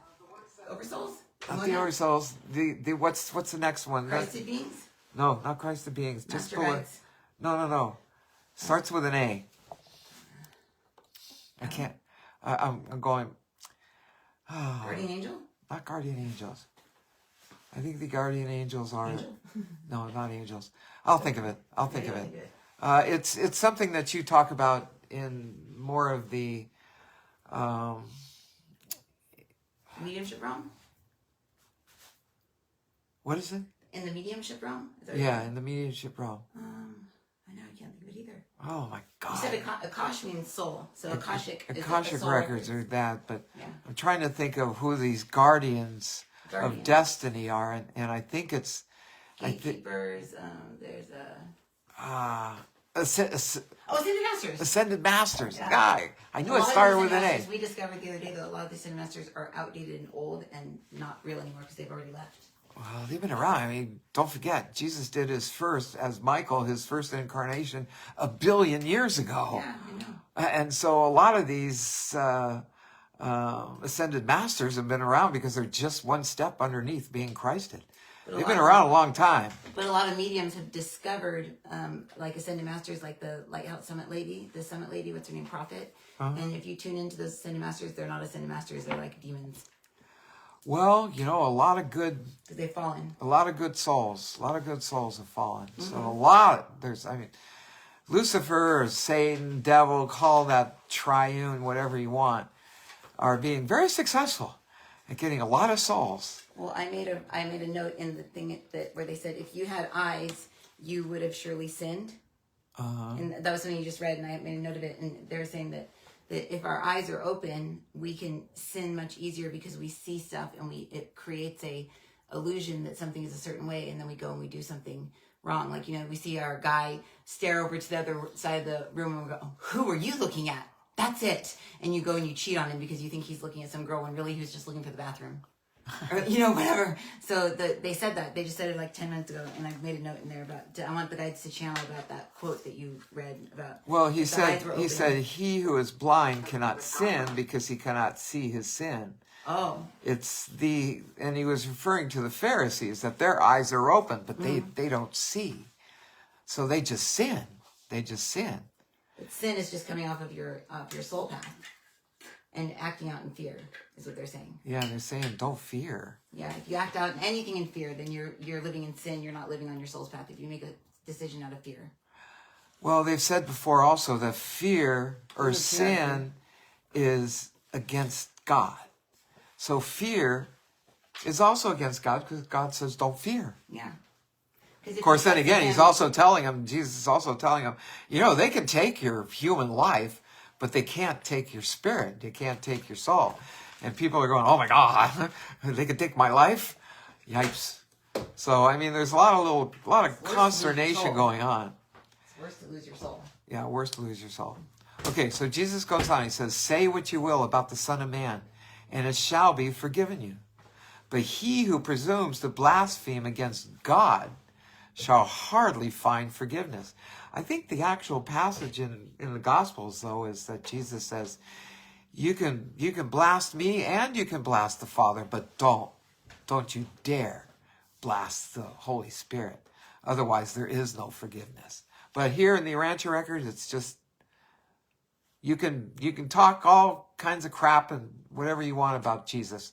[SPEAKER 2] Oversouls?
[SPEAKER 1] not the our souls. The what's the next one?
[SPEAKER 2] Christed beings?
[SPEAKER 1] No, not Christ beings.
[SPEAKER 2] Master
[SPEAKER 1] Just below.
[SPEAKER 2] guides?
[SPEAKER 1] No. Starts with an A. I can't. I'm going.
[SPEAKER 2] Guardian angel?
[SPEAKER 1] Not guardian angels. I think the guardian angels are.
[SPEAKER 2] Angel?
[SPEAKER 1] No, not angels. I'll think of it.
[SPEAKER 2] Good.
[SPEAKER 1] It's something that you talk about in more of the.
[SPEAKER 2] Mediumship realm?
[SPEAKER 1] What is it?
[SPEAKER 2] In the mediumship realm? Is that
[SPEAKER 1] Yeah, in the mediumship realm.
[SPEAKER 2] I know, I can't think of it either.
[SPEAKER 1] Oh my
[SPEAKER 2] You
[SPEAKER 1] God.
[SPEAKER 2] said Akash means soul, so Akashic is
[SPEAKER 1] Akashic
[SPEAKER 2] soul
[SPEAKER 1] records are that, but
[SPEAKER 2] Yeah.
[SPEAKER 1] I'm trying to think of who these guardians of destiny are, and I think it's
[SPEAKER 2] Gatekeepers, there's Ascended Masters.
[SPEAKER 1] Ascended Masters.
[SPEAKER 2] Yeah.
[SPEAKER 1] Guy, I knew
[SPEAKER 2] A
[SPEAKER 1] it
[SPEAKER 2] lot of
[SPEAKER 1] started
[SPEAKER 2] the
[SPEAKER 1] with an
[SPEAKER 2] Ascended
[SPEAKER 1] A.
[SPEAKER 2] Masters, we discovered the other day that a lot of the Ascended Masters are outdated and old and not real anymore because they've already left.
[SPEAKER 1] Well, they've been around. I mean, don't forget, Jesus did his first, as Michael, his first incarnation 1 billion years ago.
[SPEAKER 2] Yeah, I know.
[SPEAKER 1] And so a lot of these Ascended Masters have been around because they're just one step underneath being Christed. They've been around a long time.
[SPEAKER 2] But a lot of mediums have discovered, like Ascended Masters, like the Lighthouse Summit Lady, what's her name, Prophet. And if you tune into those Ascended Masters, they're not Ascended Masters, they're like demons.
[SPEAKER 1] Well, you know, a lot of good
[SPEAKER 2] Because they've fallen.
[SPEAKER 1] souls have fallen. So Lucifer or Satan, devil, call that triune, whatever you want, are being very successful at getting a lot of souls.
[SPEAKER 2] Well, I made a note in the thing where they said if you had eyes, you would have surely sinned. And that was something you just read, and I made a note of it. And they were saying that if our eyes are open, we can sin much easier because we see stuff, and it creates a illusion that something is a certain way, and then we go and we do something wrong. Like, you know, we see our guy stare over to the other side of the room, and we go, oh, "Who are you looking at? That's it." And you go and you cheat on him because you think he's looking at some girl when really he was just looking for the bathroom. Or, you know, whatever. So they said that. They just said it like 10 minutes ago, and I made a note in there about. I want the guides to channel about that quote that you read about.
[SPEAKER 1] Well, he said, he who is blind cannot sin because he cannot see his sin.
[SPEAKER 2] Oh.
[SPEAKER 1] And he was referring to the Pharisees, that their eyes are open, but they don't see. So they just sin. But
[SPEAKER 2] sin is just coming off your soul path and acting out in fear, is what they're saying.
[SPEAKER 1] Yeah, they're saying don't fear.
[SPEAKER 2] Yeah, if you act out anything in fear, then you're living in sin. You're not living on your soul's path. If you make a decision out of fear.
[SPEAKER 1] Well, they've said before also that fear or sin is against God. So fear is also against God because God says don't fear.
[SPEAKER 2] Yeah.
[SPEAKER 1] Of course, then again, Jesus is also telling him, you know, they can take your human life, but they can't take your spirit. They can't take your soul. And people are going, oh my God, they can take my life? Yipes. So, I mean, there's a lot of consternation going on.
[SPEAKER 2] It's worse to lose your soul.
[SPEAKER 1] Yeah, worse to lose your soul. Okay, so Jesus goes on. He says, say what you will about the Son of Man, and it shall be forgiven you. But he who presumes to blaspheme against God shall hardly find forgiveness. I think the actual passage in the Gospels, though, is that Jesus says, you can blast me and you can blast the Father, but don't you dare blast the Holy Spirit. Otherwise, there is no forgiveness. But here in the Rancher Records, it's just, you can talk all kinds of crap and whatever you want about Jesus,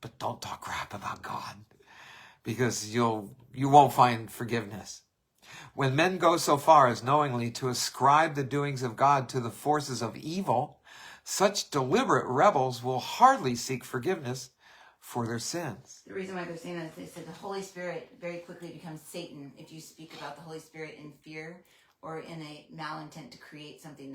[SPEAKER 1] but don't talk crap about God, because you won't find forgiveness. When men go so far as knowingly to ascribe the doings of God to the forces of evil, such deliberate rebels will hardly seek forgiveness for their sins.
[SPEAKER 2] The reason why they're saying that is they said the Holy Spirit very quickly becomes Satan if you speak about the Holy Spirit in fear or in a malintent to create something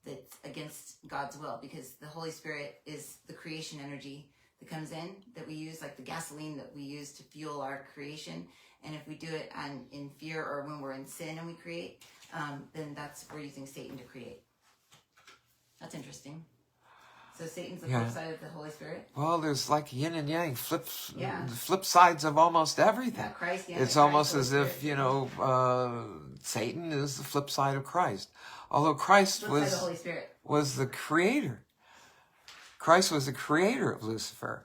[SPEAKER 2] that's against God's will, because the Holy Spirit is the creation energy that comes in, that we use, like the gasoline that we use to fuel our creation. And if we do it in fear or when we're in sin and we create, then we're using Satan to create. That's interesting. So Satan's the flip side of the Holy Spirit?
[SPEAKER 1] Well, there's like yin and yang, flip sides of almost everything.
[SPEAKER 2] Yeah, Christ,
[SPEAKER 1] it's almost as if, Satan is the flip side of Christ. Although Christ was the creator. Christ was the creator of Lucifer.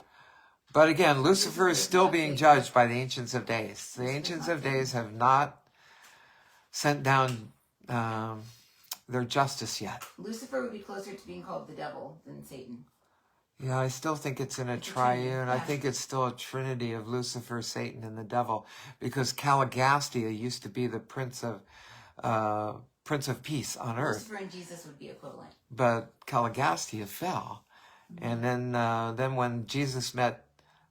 [SPEAKER 1] But again, Lucifer is still being judged by the Ancients of Days. The Ancients of Days have not sent down their justice yet.
[SPEAKER 2] Lucifer would be closer to being called the devil than Satan.
[SPEAKER 1] Yeah, I still think it's in a triune. I think it's still a trinity of Lucifer, Satan, and the devil. Because Caligastia used to be the Prince of Peace on earth.
[SPEAKER 2] Lucifer and Jesus would be equivalent.
[SPEAKER 1] But Caligastia fell. And then when Jesus met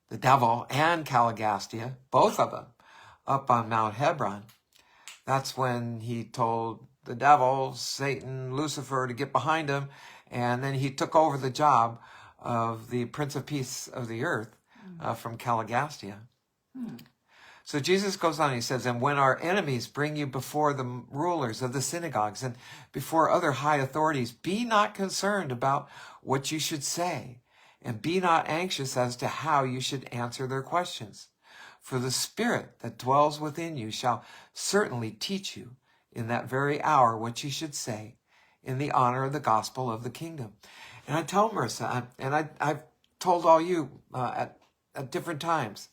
[SPEAKER 1] the devil and Caligastia, both of them, up on Mount Hebron, that's when he told the devil, Satan, Lucifer to get behind him, and then he took over the job of the Prince of Peace of the earth from Caligastia. So Jesus goes on, he says, and when our enemies bring you before the rulers of the synagogues and before other high authorities, be not concerned about what you should say, and be not anxious as to how you should answer their questions. For the Spirit that dwells within you shall certainly teach you in that very hour what you should say in the honor of the gospel of the kingdom. And I tell Marisa, and I've told all you at different times,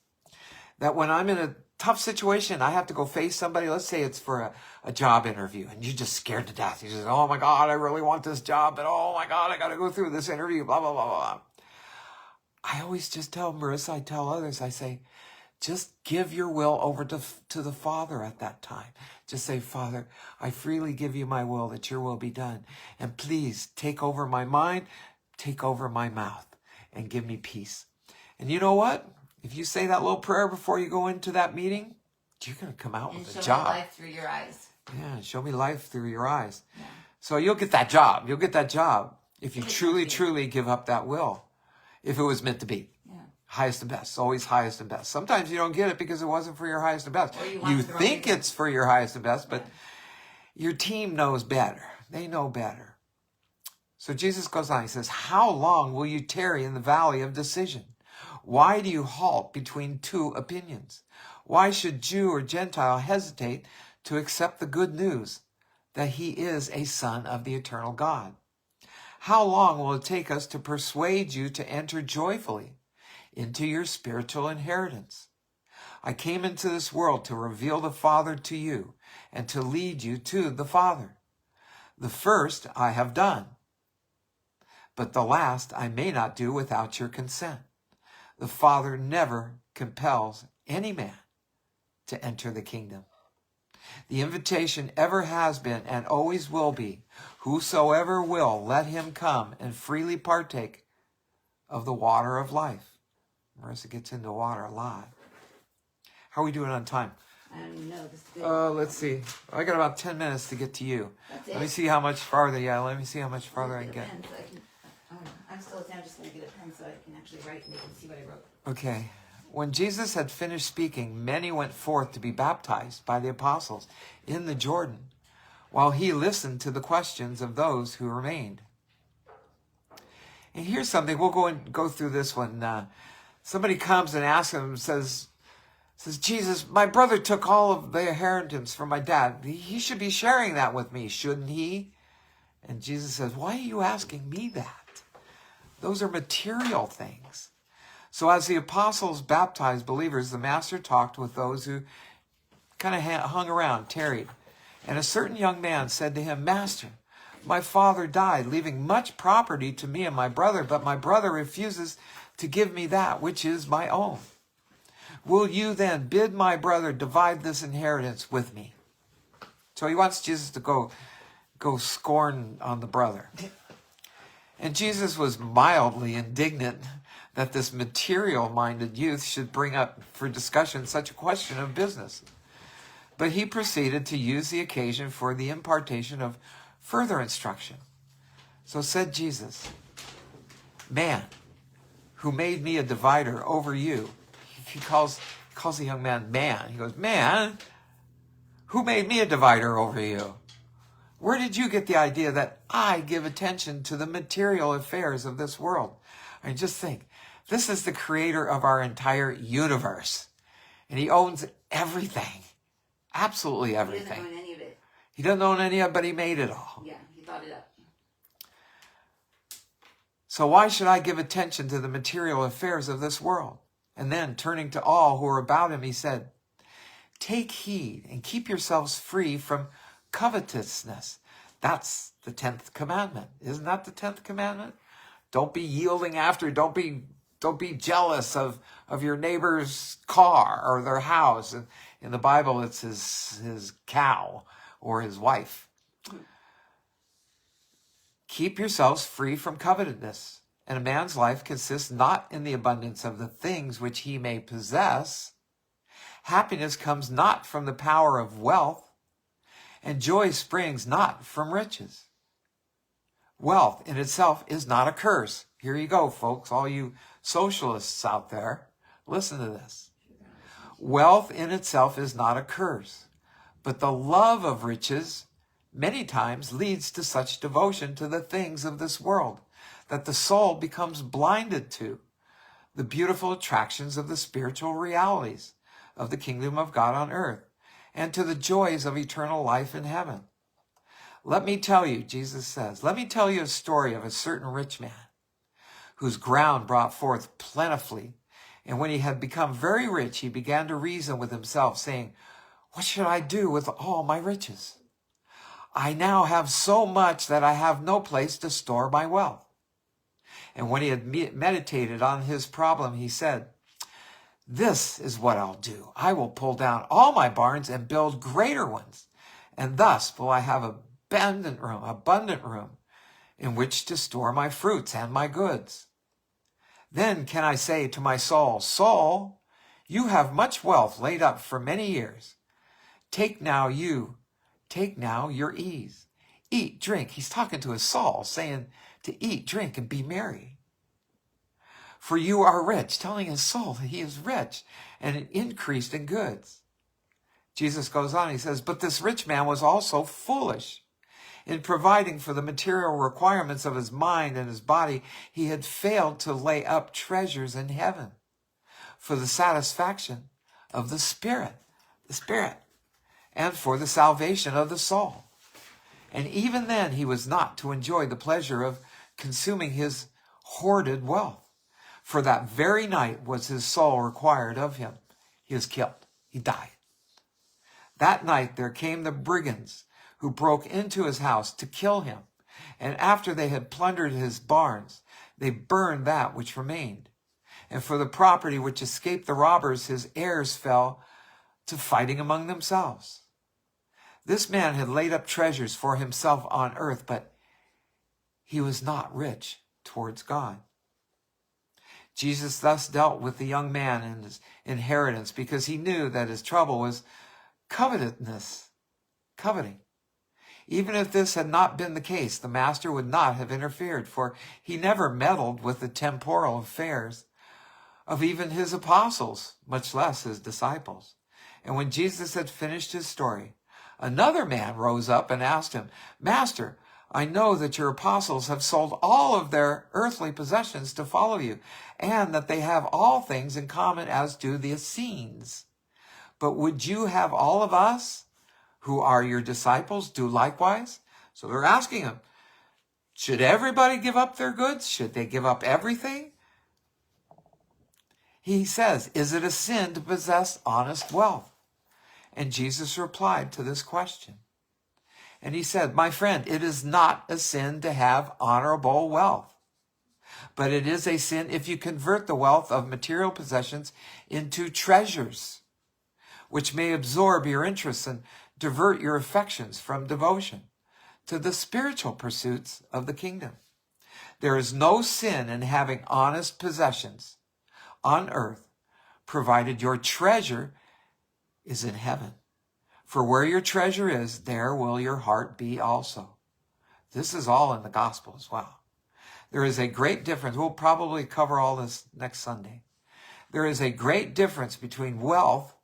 [SPEAKER 1] that when I'm in a tough situation, I have to go face somebody. Let's say it's for a job interview, and you're just scared to death. You just, oh my God, I really want this job, but oh my God, I got to go through this interview, blah, blah, blah, blah. I always just tell Marisa, I tell others, I say, just give your will over to the Father at that time. Just say, Father, I freely give you my will, that your will be done. And please take over my mind, take over my mouth, and give me peace. And you know what? If you say that little prayer before you go into that meeting, you're going to come out with a job.
[SPEAKER 2] And show me life through your eyes.
[SPEAKER 1] Yeah, show me life through your eyes.
[SPEAKER 2] Yeah.
[SPEAKER 1] So you'll get that job. You'll get that job if you truly give up that will, if it was meant to be. Highest and best. Always highest and best. Sometimes you don't get it because it wasn't for your highest and best. You think it's for your highest and best, but your team knows better. They know better. So Jesus goes on. He says, how long will you tarry in the valley of decision? Why do you halt between two opinions? Why should Jew or Gentile hesitate to accept the good news that he is a son of the eternal God? How long will it take us to persuade you to enter joyfully into your spiritual inheritance? I came into this world to reveal the Father to you and to lead you to the Father. The first I have done, but the last I may not do without your consent. The Father never compels any man to enter the kingdom. The invitation ever has been and always will be, whosoever will, let him come and freely partake of the water of life. Marisa gets into water a lot. How are we doing on time?
[SPEAKER 2] I don't even know. This is good.
[SPEAKER 1] Let's see. I got about 10 minutes to get to you.
[SPEAKER 2] That's it?
[SPEAKER 1] Let me see how much farther. Yeah, let me see how much farther I can get.
[SPEAKER 2] I'm just going to get a pen so I can actually write and you can see what I wrote.
[SPEAKER 1] Okay. When Jesus had finished speaking, many went forth to be baptized by the apostles in the Jordan, while he listened to the questions of those who remained. And here's something. We'll go through this one. Somebody comes and asks him, says, Jesus, my brother took all of the inheritance from my dad. He should be sharing that with me, shouldn't he? And Jesus says, why are you asking me that? Those are material things. So as the apostles baptized believers, the master talked with those who kind of hung around, tarried. And a certain young man said to him, Master, my father died, leaving much property to me and my brother, but my brother refuses to give me that which is my own. Will you then bid my brother divide this inheritance with me? So he wants Jesus to go scorn on the brother. And Jesus was mildly indignant that this material-minded youth should bring up for discussion such a question of business. But he proceeded to use the occasion for the impartation of further instruction. So said Jesus, man, who made me a divider over you, he calls calls the young man, man. He goes, man, who made me a divider over you? Where did you get the idea that I give attention to the material affairs of this world? I mean, just think, this is the creator of our entire universe. And he owns everything. Absolutely everything.
[SPEAKER 2] He doesn't own any of it.
[SPEAKER 1] He doesn't own any of it, but he made it all.
[SPEAKER 2] Yeah, he thought it up.
[SPEAKER 1] So why should I give attention to the material affairs of this world? And then, turning to all who were about him, he said, take heed and keep yourselves free from covetousness. That's the 10th commandment. Isn't that the 10th commandment? Don't be yielding after, don't be jealous of your neighbor's car or their house. In the Bible, it's his cow or his wife. Keep yourselves free from covetousness. And a man's life consists not in the abundance of the things which he may possess. Happiness comes not from the power of wealth, and joy springs not from riches. Wealth in itself is not a curse. Here you go, folks, all you socialists out there, listen to this. Wealth in itself is not a curse, but the love of riches many times leads to such devotion to the things of this world that the soul becomes blinded to the beautiful attractions of the spiritual realities of the kingdom of God on earth and to the joys of eternal life in heaven. Let me tell you, Jesus says, let me tell you a story of a certain rich man whose ground brought forth plentifully. And when he had become very rich, he began to reason with himself, saying, what should I do with all my riches? I now have so much that I have no place to store my wealth. And when he had meditated on his problem, he said, this is what I'll do. I will pull down all my barns and build greater ones. And thus will I have abundant room in which to store my fruits and my goods. Then can I say to my soul, soul, you have much wealth laid up for many years. Take now your ease. Eat, drink. He's talking to his soul, saying to eat, drink, and be merry. For you are rich, telling his soul that he is rich and increased in goods. Jesus goes on, he says, but this rich man was also foolish. In providing for the material requirements of his mind and his body, he had failed to lay up treasures in heaven for the satisfaction of the spirit, and for the salvation of the soul. And even then, he was not to enjoy the pleasure of consuming his hoarded wealth. For that very night was his soul required of him. He was killed. He died. That night there came the brigands who broke into his house to kill him. And after they had plundered his barns, they burned that which remained. And for the property which escaped the robbers, his heirs fell to fighting among themselves. This man had laid up treasures for himself on earth, but he was not rich towards God. Jesus thus dealt with the young man and his inheritance because he knew that his trouble was coveting. Even if this had not been the case, the master would not have interfered, for he never meddled with the temporal affairs of even his apostles, much less his disciples. And when Jesus had finished his story, another man rose up and asked him, Master, I know that your apostles have sold all of their earthly possessions to follow you, and that they have all things in common as do the Essenes. But would you have all of us, who are your disciples, do likewise? So they're asking him, should everybody give up their goods? Should they give up everything? He says, is it a sin to possess honest wealth? And Jesus replied to this question. And he said, my friend, it is not a sin to have honorable wealth, but it is a sin if you convert the wealth of material possessions into treasures, which may absorb your interests and divert your affections from devotion to the spiritual pursuits of the kingdom. There is no sin in having honest possessions on earth, provided your treasure is in heaven. For where your treasure is, there will your heart be also. This is all in the gospel as well. There is a great difference. We'll probably cover all this next Sunday. there is a great difference between wealth,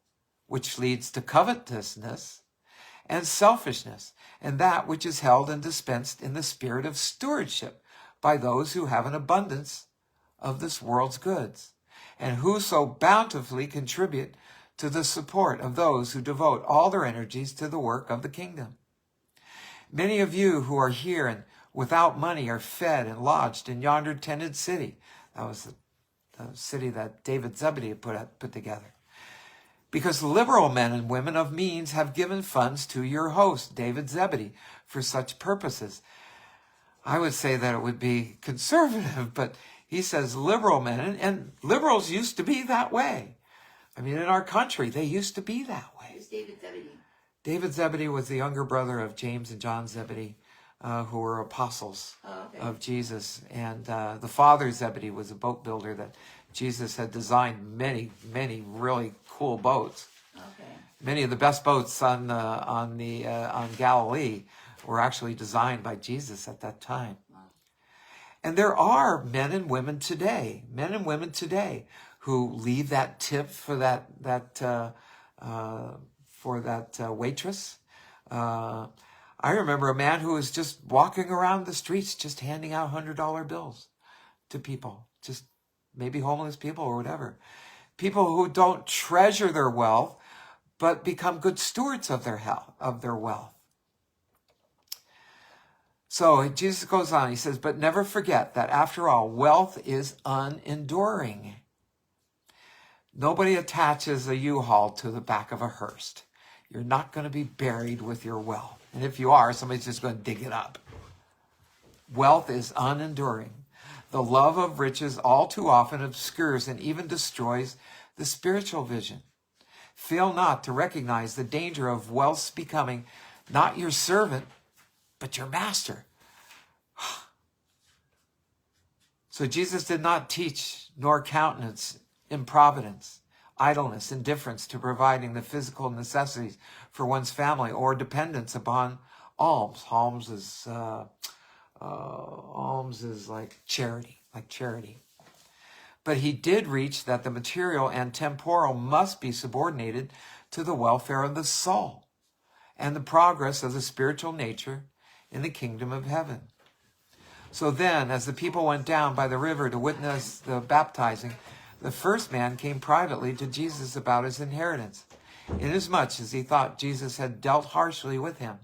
[SPEAKER 1] which leads to covetousness, and selfishness, and that which is held and dispensed in the spirit of stewardship by those who have an abundance of this world's goods, and who so bountifully contribute to the support of those who devote all their energies to the work of the kingdom. Many of you who are here and without money are fed and lodged in yonder tented city. That was the city that David Zebedee put together. Because liberal men and women of means have given funds to your host, David Zebedee, for such purposes. I would say that it would be conservative, but he says liberal men, and liberals used to be that way. I mean, in our country, they used to be that way.
[SPEAKER 2] Who's David Zebedee?
[SPEAKER 1] David Zebedee was the younger brother of James and John Zebedee, who were apostles of Jesus. And the father Zebedee was a boat builder that Jesus had designed many, many really cool boats.
[SPEAKER 2] Okay.
[SPEAKER 1] Many of the best boats on Galilee were actually designed by Jesus at that time.
[SPEAKER 2] Wow.
[SPEAKER 1] And there are men and women today who leave that tip for that waitress. I remember a man who was just walking around the streets, just handing out $100 bills to people, just maybe homeless people or whatever. People who don't treasure their wealth, but become good stewards of their wealth. So Jesus goes on, he says, but never forget that after all, wealth is unenduring. Nobody attaches a U-Haul to the back of a hearse. You're not going to be buried with your wealth. And if you are, somebody's just going to dig it up. Wealth is unenduring. The love of riches all too often obscures and even destroys the spiritual vision. Fail not to recognize the danger of wealth's becoming not your servant, but your master. So Jesus did not teach nor countenance improvidence, idleness, indifference to providing the physical necessities for one's family or dependence upon alms. Alms is like charity, But he did reach that the material and temporal must be subordinated to the welfare of the soul and the progress of the spiritual nature in the kingdom of heaven. So then, as the people went down by the river to witness the baptizing, the first man came privately to Jesus about his inheritance, inasmuch as he thought Jesus had dealt harshly with him.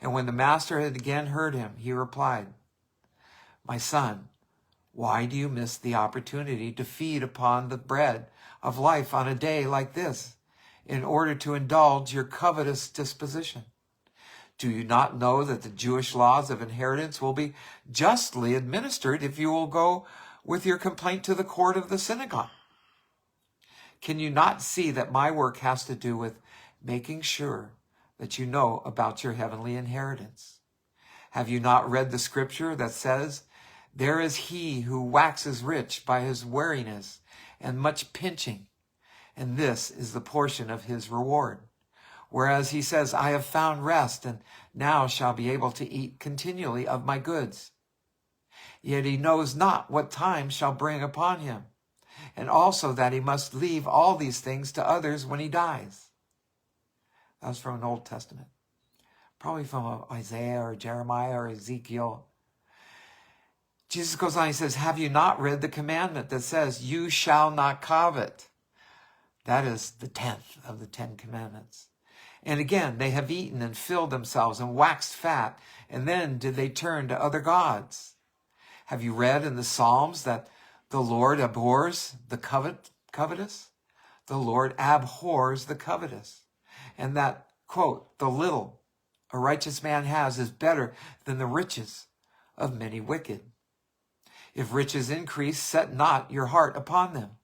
[SPEAKER 1] And when the master had again heard him, he replied, "My son, why do you miss the opportunity to feed upon the bread of life on a day like this, in order to indulge your covetous disposition? Do you not know that the Jewish laws of inheritance will be justly administered if you will go with your complaint to the court of the synagogue? Can you not see that my work has to do with making sure that you know about your heavenly inheritance? Have you not read the scripture that says, 'There is he who waxes rich by his weariness and much pinching, and this is the portion of his reward'? Whereas he says, 'I have found rest, and now shall be able to eat continually of my goods.' Yet he knows not what time shall bring upon him, and also that he must leave all these things to others when he dies." That was from an Old Testament. Probably from Isaiah or Jeremiah or Ezekiel. Jesus goes on, he says, "Have you not read the commandment that says, 'You shall not covet'?" That is the 10th of the 10 commandments. "And again, they have eaten and filled themselves and waxed fat, and then did they turn to other gods. Have you read in the Psalms that the Lord abhors the covetous? The Lord abhors the covetous. And that, quote, 'the little a righteous man has is better than the riches of many wicked.' If riches increase, set not your heart upon them.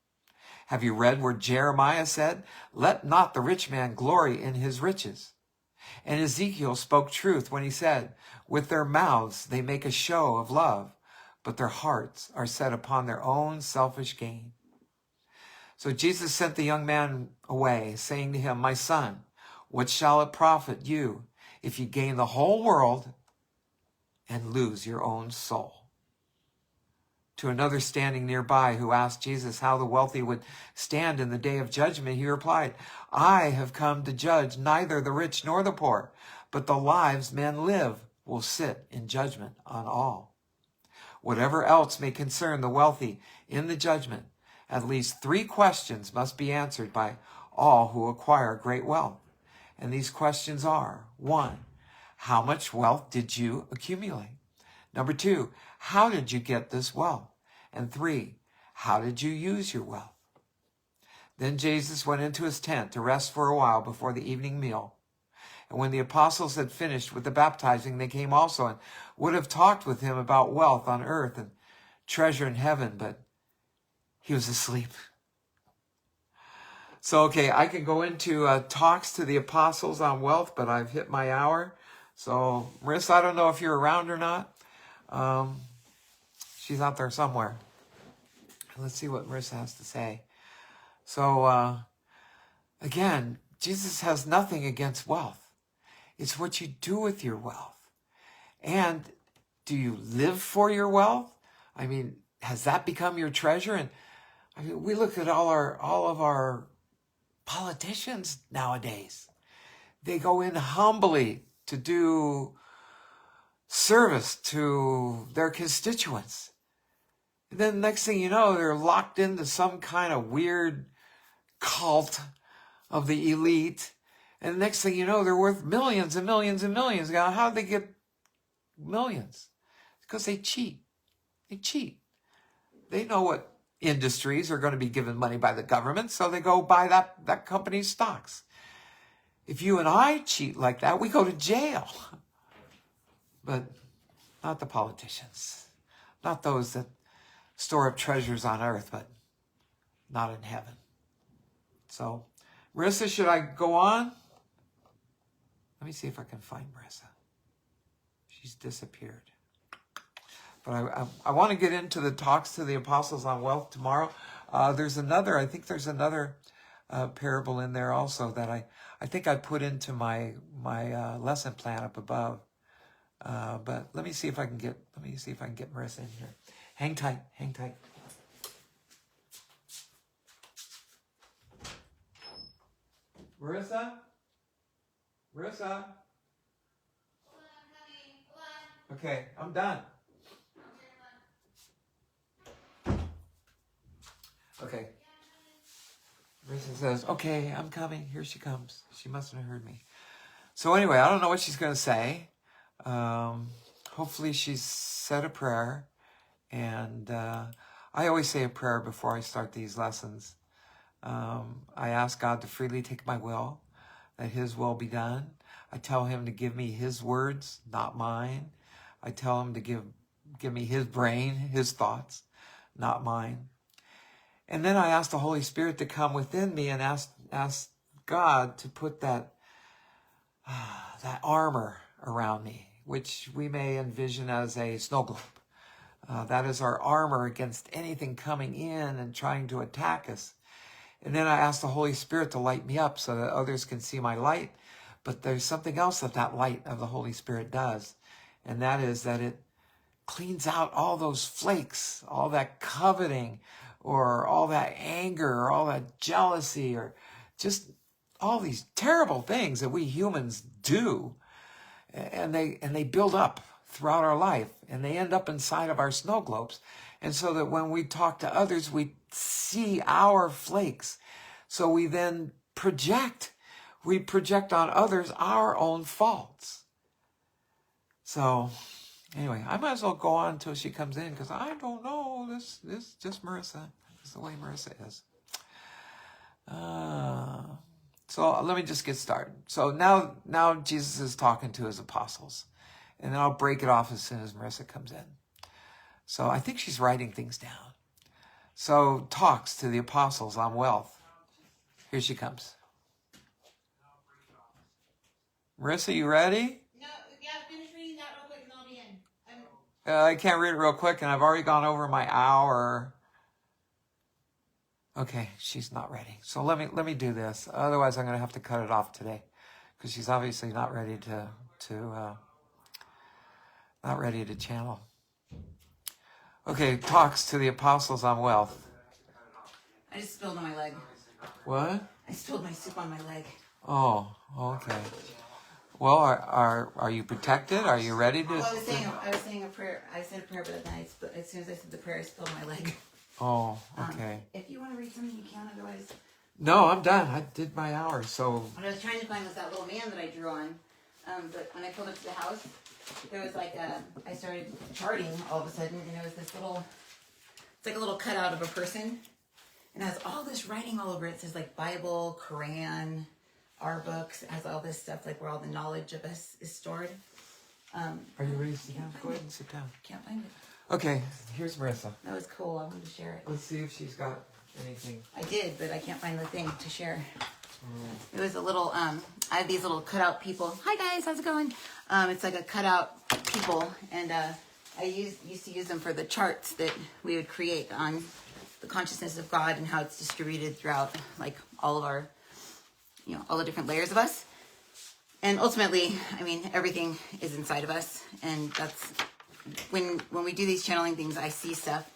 [SPEAKER 1] Have you read where Jeremiah said, 'Let not the rich man glory in his riches'? And Ezekiel spoke truth when he said, 'With their mouths they make a show of love, but their hearts are set upon their own selfish gain.' So Jesus sent the young man away, saying to him, 'My son, what shall it profit you if you gain the whole world and lose your own soul?'" To another standing nearby who asked Jesus how the wealthy would stand in the day of judgment, he replied, I have come to judge neither the rich nor the poor, but the lives men live will sit in judgment on all. Whatever else may concern the wealthy in the judgment, at least 3 questions must be answered by all who acquire great wealth. And these questions are, 1, how much wealth did you accumulate? Number 2, how did you get this wealth? And 3, how did you use your wealth? Then Jesus went into his tent to rest for a while before the evening meal. And when the apostles had finished with the baptizing, they came also and would have talked with him about wealth on earth and treasure in heaven, but he was asleep. So, okay, I can go into talks to the apostles on wealth, but I've hit my hour. So, Marisa, I don't know if you're around or not. She's out there somewhere. Let's see what Marisa has to say. So, again, Jesus has nothing against wealth. It's what you do with your wealth. And do you live for your wealth? I mean, has that become your treasure? And I mean, we look at all of our politicians nowadays. They go in humbly to do service to their constituents. And then next thing you know, they're locked into some kind of weird cult of the elite. And the next thing you know, they're worth millions and millions and millions. Now, how do they get millions? Because they cheat. They cheat. They know what industries are going to be given money by the government, so they go buy that company's stocks. If you and I cheat like that, we go to jail. But not the politicians. Not those that store up treasures on earth, but not in heaven. So, Marisa, should I go on? Let me see if I can find Marisa. She's disappeared. But I want to get into the talks to the apostles on wealth tomorrow. There's another parable in there also that I think I put into my lesson plan up above. But let me see if I can get Marisa in here. Hang tight. Marisa? Okay, I'm done. Okay. Marisa says, okay, I'm coming. Here she comes. She mustn't have heard me. So anyway, I don't know what she's going to say. Hopefully she's said a prayer. And I always say a prayer before I start these lessons. I ask God to freely take my will, that his will be done. I tell him to give me his words, not mine. I tell him to give me his brain, his thoughts, not mine. And then I ask the Holy Spirit to come within me and ask God to put that armor around me, which we may envision as a snow globe. That is our armor against anything coming in and trying to attack us. And then I ask the Holy Spirit to light me up so that others can see my light. But there's something else that light of the Holy Spirit does. And that is that it cleans out all those flakes, all that coveting, or all that anger, or all that jealousy, or just all these terrible things that we humans do. And they build up throughout our life, and they end up inside of our snow globes. And so that when we talk to others, we see our flakes. So we then project on others our own faults. So anyway, I might as well go on until she comes in, because I don't know, this just Marisa. This is the way Marisa is. So let me just get started. So now Jesus is talking to his apostles. And then I'll break it off as soon as Marisa comes in. So I think she's writing things down. So talks to the apostles on wealth. Here she comes. Marisa, you ready?
[SPEAKER 2] No, yeah, finish reading that real quick and I'll be in.
[SPEAKER 1] I can't read it real quick, and I've already gone over my hour. Okay, she's not ready. So let me do this. Otherwise, I'm going to have to cut it off today, because she's obviously not ready to channel. Okay, talks to the apostles on wealth.
[SPEAKER 2] I just spilled on my leg.
[SPEAKER 1] What?
[SPEAKER 2] I spilled my soup on my leg.
[SPEAKER 1] Oh, okay. Well, are you protected? Are you ready to?
[SPEAKER 2] Well, I was saying a prayer. I said a prayer, but then as soon as I said the prayer, I spilled my leg.
[SPEAKER 1] Oh, okay.
[SPEAKER 2] If you want to read something, you can. Otherwise,
[SPEAKER 1] No, I'm done. I did my hour, so.
[SPEAKER 2] what I was trying to find was that little man that I drew on. But when I pulled up to the house, there was like I started charting all of a sudden, and there was this little. It's like a little cutout of a person, and it has all this writing all over it. It says like Bible, Quran, our books. It has all this stuff like where all the knowledge of us is stored.
[SPEAKER 1] Are you ready to sit down? Go ahead and sit down.
[SPEAKER 2] Can't find it.
[SPEAKER 1] Okay, here's Marisa.
[SPEAKER 2] That was cool. I wanted to share it.
[SPEAKER 1] Let's see if she's got anything.
[SPEAKER 2] I did, but I can't find the thing to share. It was a little, I have these little cutout people. Hi guys, how's it going? It's like a cutout people, and I used to use them for the charts that we would create on the consciousness of God and how it's distributed throughout like all of our, all the different layers of us. And ultimately, I mean, everything is inside of us, and that's when we do these channeling things, I see stuff,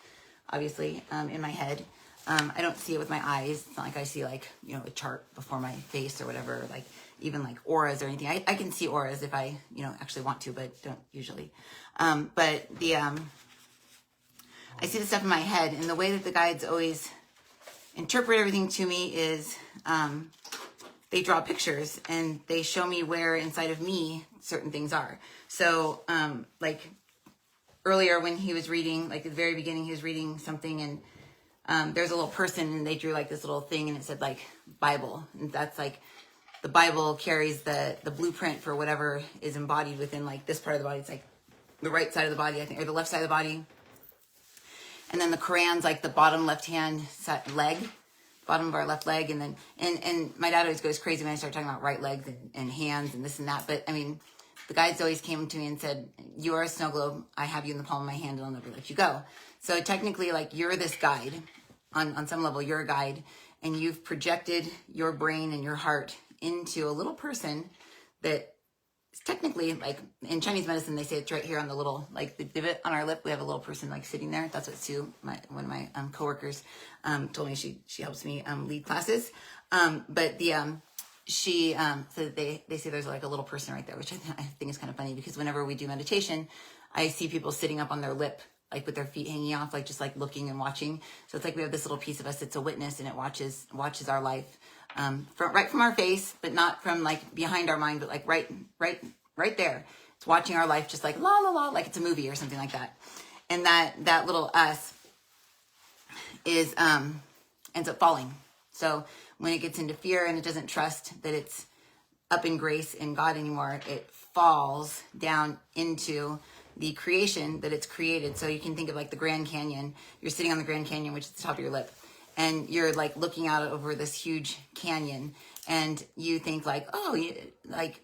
[SPEAKER 2] obviously, in my head. I don't see it with my eyes. It's not like I see like, a chart before my face or whatever, like even like auras or anything. I can see auras if I, actually want to, but don't usually. But I see the stuff in my head, and the way that the guides always interpret everything to me is, they draw pictures and they show me where inside of me certain things are. So, like earlier when he was reading, like at the very beginning, he was reading something, and there's a little person, and they drew like this little thing, and it said like Bible, and that's like the Bible carries the blueprint for whatever is embodied within like this part of the body. It's like the right side of the body, I think, or the left side of the body. And then the Quran's like the bottom left hand leg, bottom of our left leg. And then, and my dad always goes crazy when I start talking about right legs and hands and this and that. But I mean, the guides always came to me and said, you are a snow globe. I have you in the palm of my hand, and I'll never let you go. So technically, like, you're this guide. On some level, you're a guide, and you've projected your brain and your heart into a little person that is technically, like, in Chinese medicine, they say it's right here on the little, like, the divot on our lip. We have a little person, like, sitting there. That's what Sue, one of my coworkers, told me. She helps me lead classes. But she said they say there's like a little person right there, which I think is kind of funny, because whenever we do meditation, I see people sitting up on their lip, like with their feet hanging off, like just like looking and watching. So it's like we have this little piece of us that's a witness, and it watches our life right from our face, but not from like behind our mind, but like right there. It's watching our life, just like la la la, like it's a movie or something like that. And that little us is ends up falling. So when it gets into fear and it doesn't trust that it's up in grace in God anymore, it falls down into the creation that it's created. So you can think of like the Grand Canyon. You're sitting on the Grand Canyon, which is the top of your lip, and you're like looking out over this huge canyon, and you think like, oh, like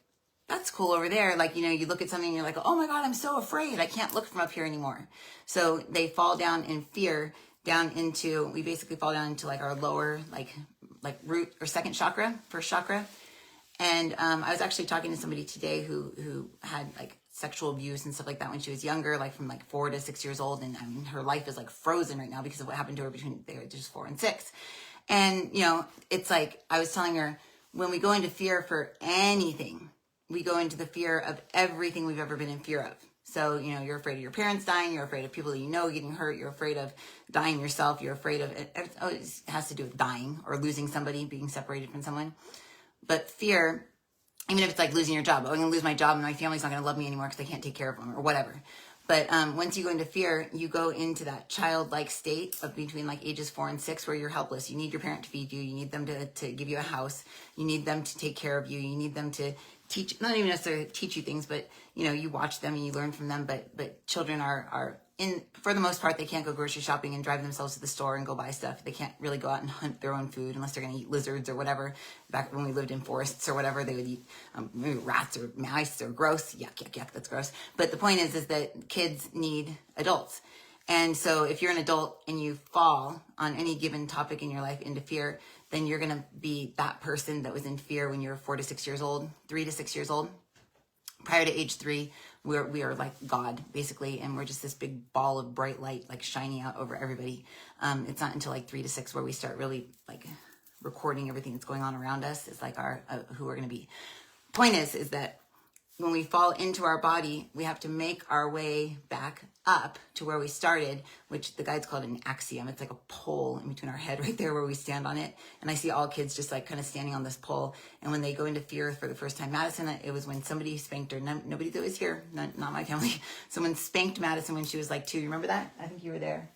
[SPEAKER 2] that's cool over there. Like, you look at something and you're like, oh my God, I'm so afraid. I can't look from up here anymore. So they fall down in fear we basically fall down into like our lower, like root or second chakra, first chakra. And I was actually talking to somebody today who had like sexual abuse and stuff like that when she was younger, like from like 4 to 6 years old. And I mean, her life is like frozen right now because of what happened to her between they were just 4 and 6. And, it's like, I was telling her, when we go into fear for anything, we go into the fear of everything we've ever been in fear of. So, you're afraid of your parents dying, you're afraid of people that getting hurt, you're afraid of dying yourself, you're afraid of, it has to do with dying or losing somebody, being separated from someone. But fear, even if it's like losing your job, I'm going to lose my job and my family's not going to love me anymore because I can't take care of them or whatever. But once you go into fear, you go into that childlike state of between like ages 4 and 6 where you're helpless. You need your parent to feed you. You need them to give you a house. You need them to take care of you. You need them to teach, not even necessarily teach you things, but you watch them and you learn from them. But children are for the most part, they can't go grocery shopping and drive themselves to the store and go buy stuff. They can't really go out and hunt their own food unless they're going to eat lizards or whatever. Back when we lived in forests or whatever, they would eat maybe rats or mice or gross. Yuck, that's gross. But the point is that kids need adults. And so if you're an adult and you fall on any given topic in your life into fear, then you're going to be that person that was in fear when you were 4 to 6 years old, 3 to 6 years old. prior to age 3, we are like God, basically, and we're just this big ball of bright light, like shining out over everybody. It's not until like 3 to 6 where we start really like recording everything that's going on around us. It's like our who we're going to be. Point is that when we fall into our body, we have to make our way back up to where we started, which the guides call it an axiom. It's like a pole in between our head right there where we stand on it. And I see all kids just like kind of standing on this pole. And when they go into fear for the first time, Madison, it was when somebody spanked her. Nobody that was here, not my family. Someone spanked Madison when she was like 2. You remember that? I think you were there.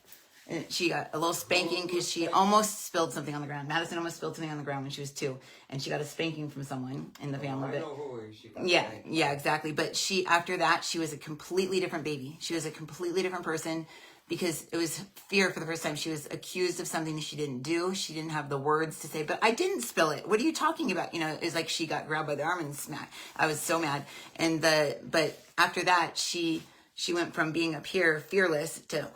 [SPEAKER 2] And she got a little spanking because she almost spilled something on the ground. Madison almost spilled something on the ground when she was 2, and she got a spanking from someone in the family.
[SPEAKER 1] I know who she got spanked.
[SPEAKER 2] Yeah, exactly. But after that, she was a completely different baby. She was a completely different person because it was fear for the first time. She was accused of something that she didn't do. She didn't have the words to say, but I didn't spill it. What are you talking about? It was like she got grabbed by the arm and smacked. I was so mad. But after that, she went from being up here fearless to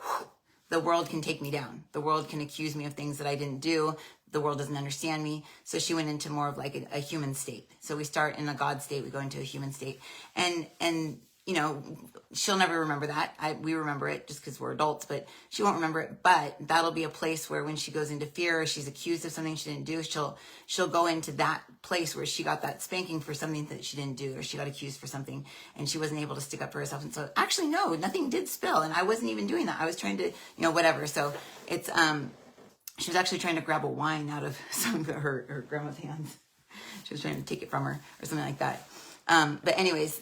[SPEAKER 2] the world can take me down. The world can accuse me of things that I didn't do. The world doesn't understand me. So she went into more of like a human state. So we start in a God state, we go into a human state. And she'll never remember that. We remember it just because we're adults, but she won't remember it. But that'll be a place where when she goes into fear, or she's accused of something she didn't do, she'll go into that place where she got that spanking for something that she didn't do, or she got accused for something and she wasn't able to stick up for herself. And so actually, no, nothing did spill. And I wasn't even doing that. I was trying to, whatever. So it's, she was actually trying to grab a wine out of some of her grandma's hands. She was trying to take it from her or something like that. But anyways,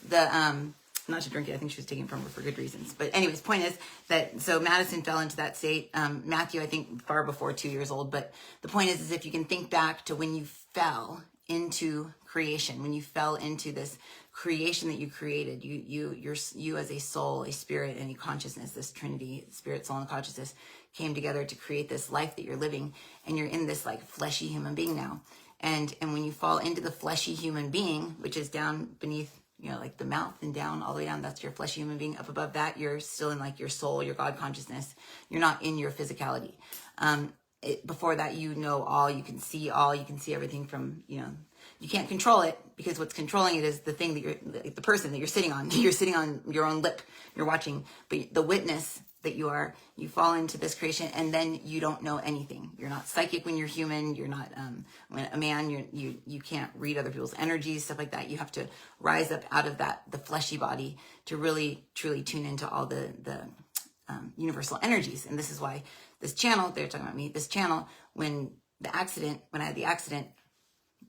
[SPEAKER 2] not to drink it. I think she was taking it from her for good reasons. But anyways, point is that, so Madison fell into that state. Matthew, I think far before 2 years old. But the point is if you can think back to when you fell into creation, when you fell into this creation that you created, you as a soul, a spirit, and a consciousness, this Trinity, spirit, soul, and consciousness came together to create this life that you're living. And you're in this like fleshy human being now. And when you fall into the fleshy human being, which is down beneath, like the mouth and down, all the way down, that's your fleshy human being. Up above that, you're still in like your soul, your God consciousness. You're not in your physicality. Before that, all, you can see all, you can see everything from, you can't control it because what's controlling it is the thing that the person that you're sitting on. You're sitting on your own lip, you're watching, but the witness that you fall into this creation, and then you don't know anything. You're not psychic when you're human. You're not, when a man, you can't read other people's energies, stuff like that. You have to rise up out of the fleshy body to really, truly tune into all the universal energies. And this is why this channel, they're talking about me, this channel, when I had the accident,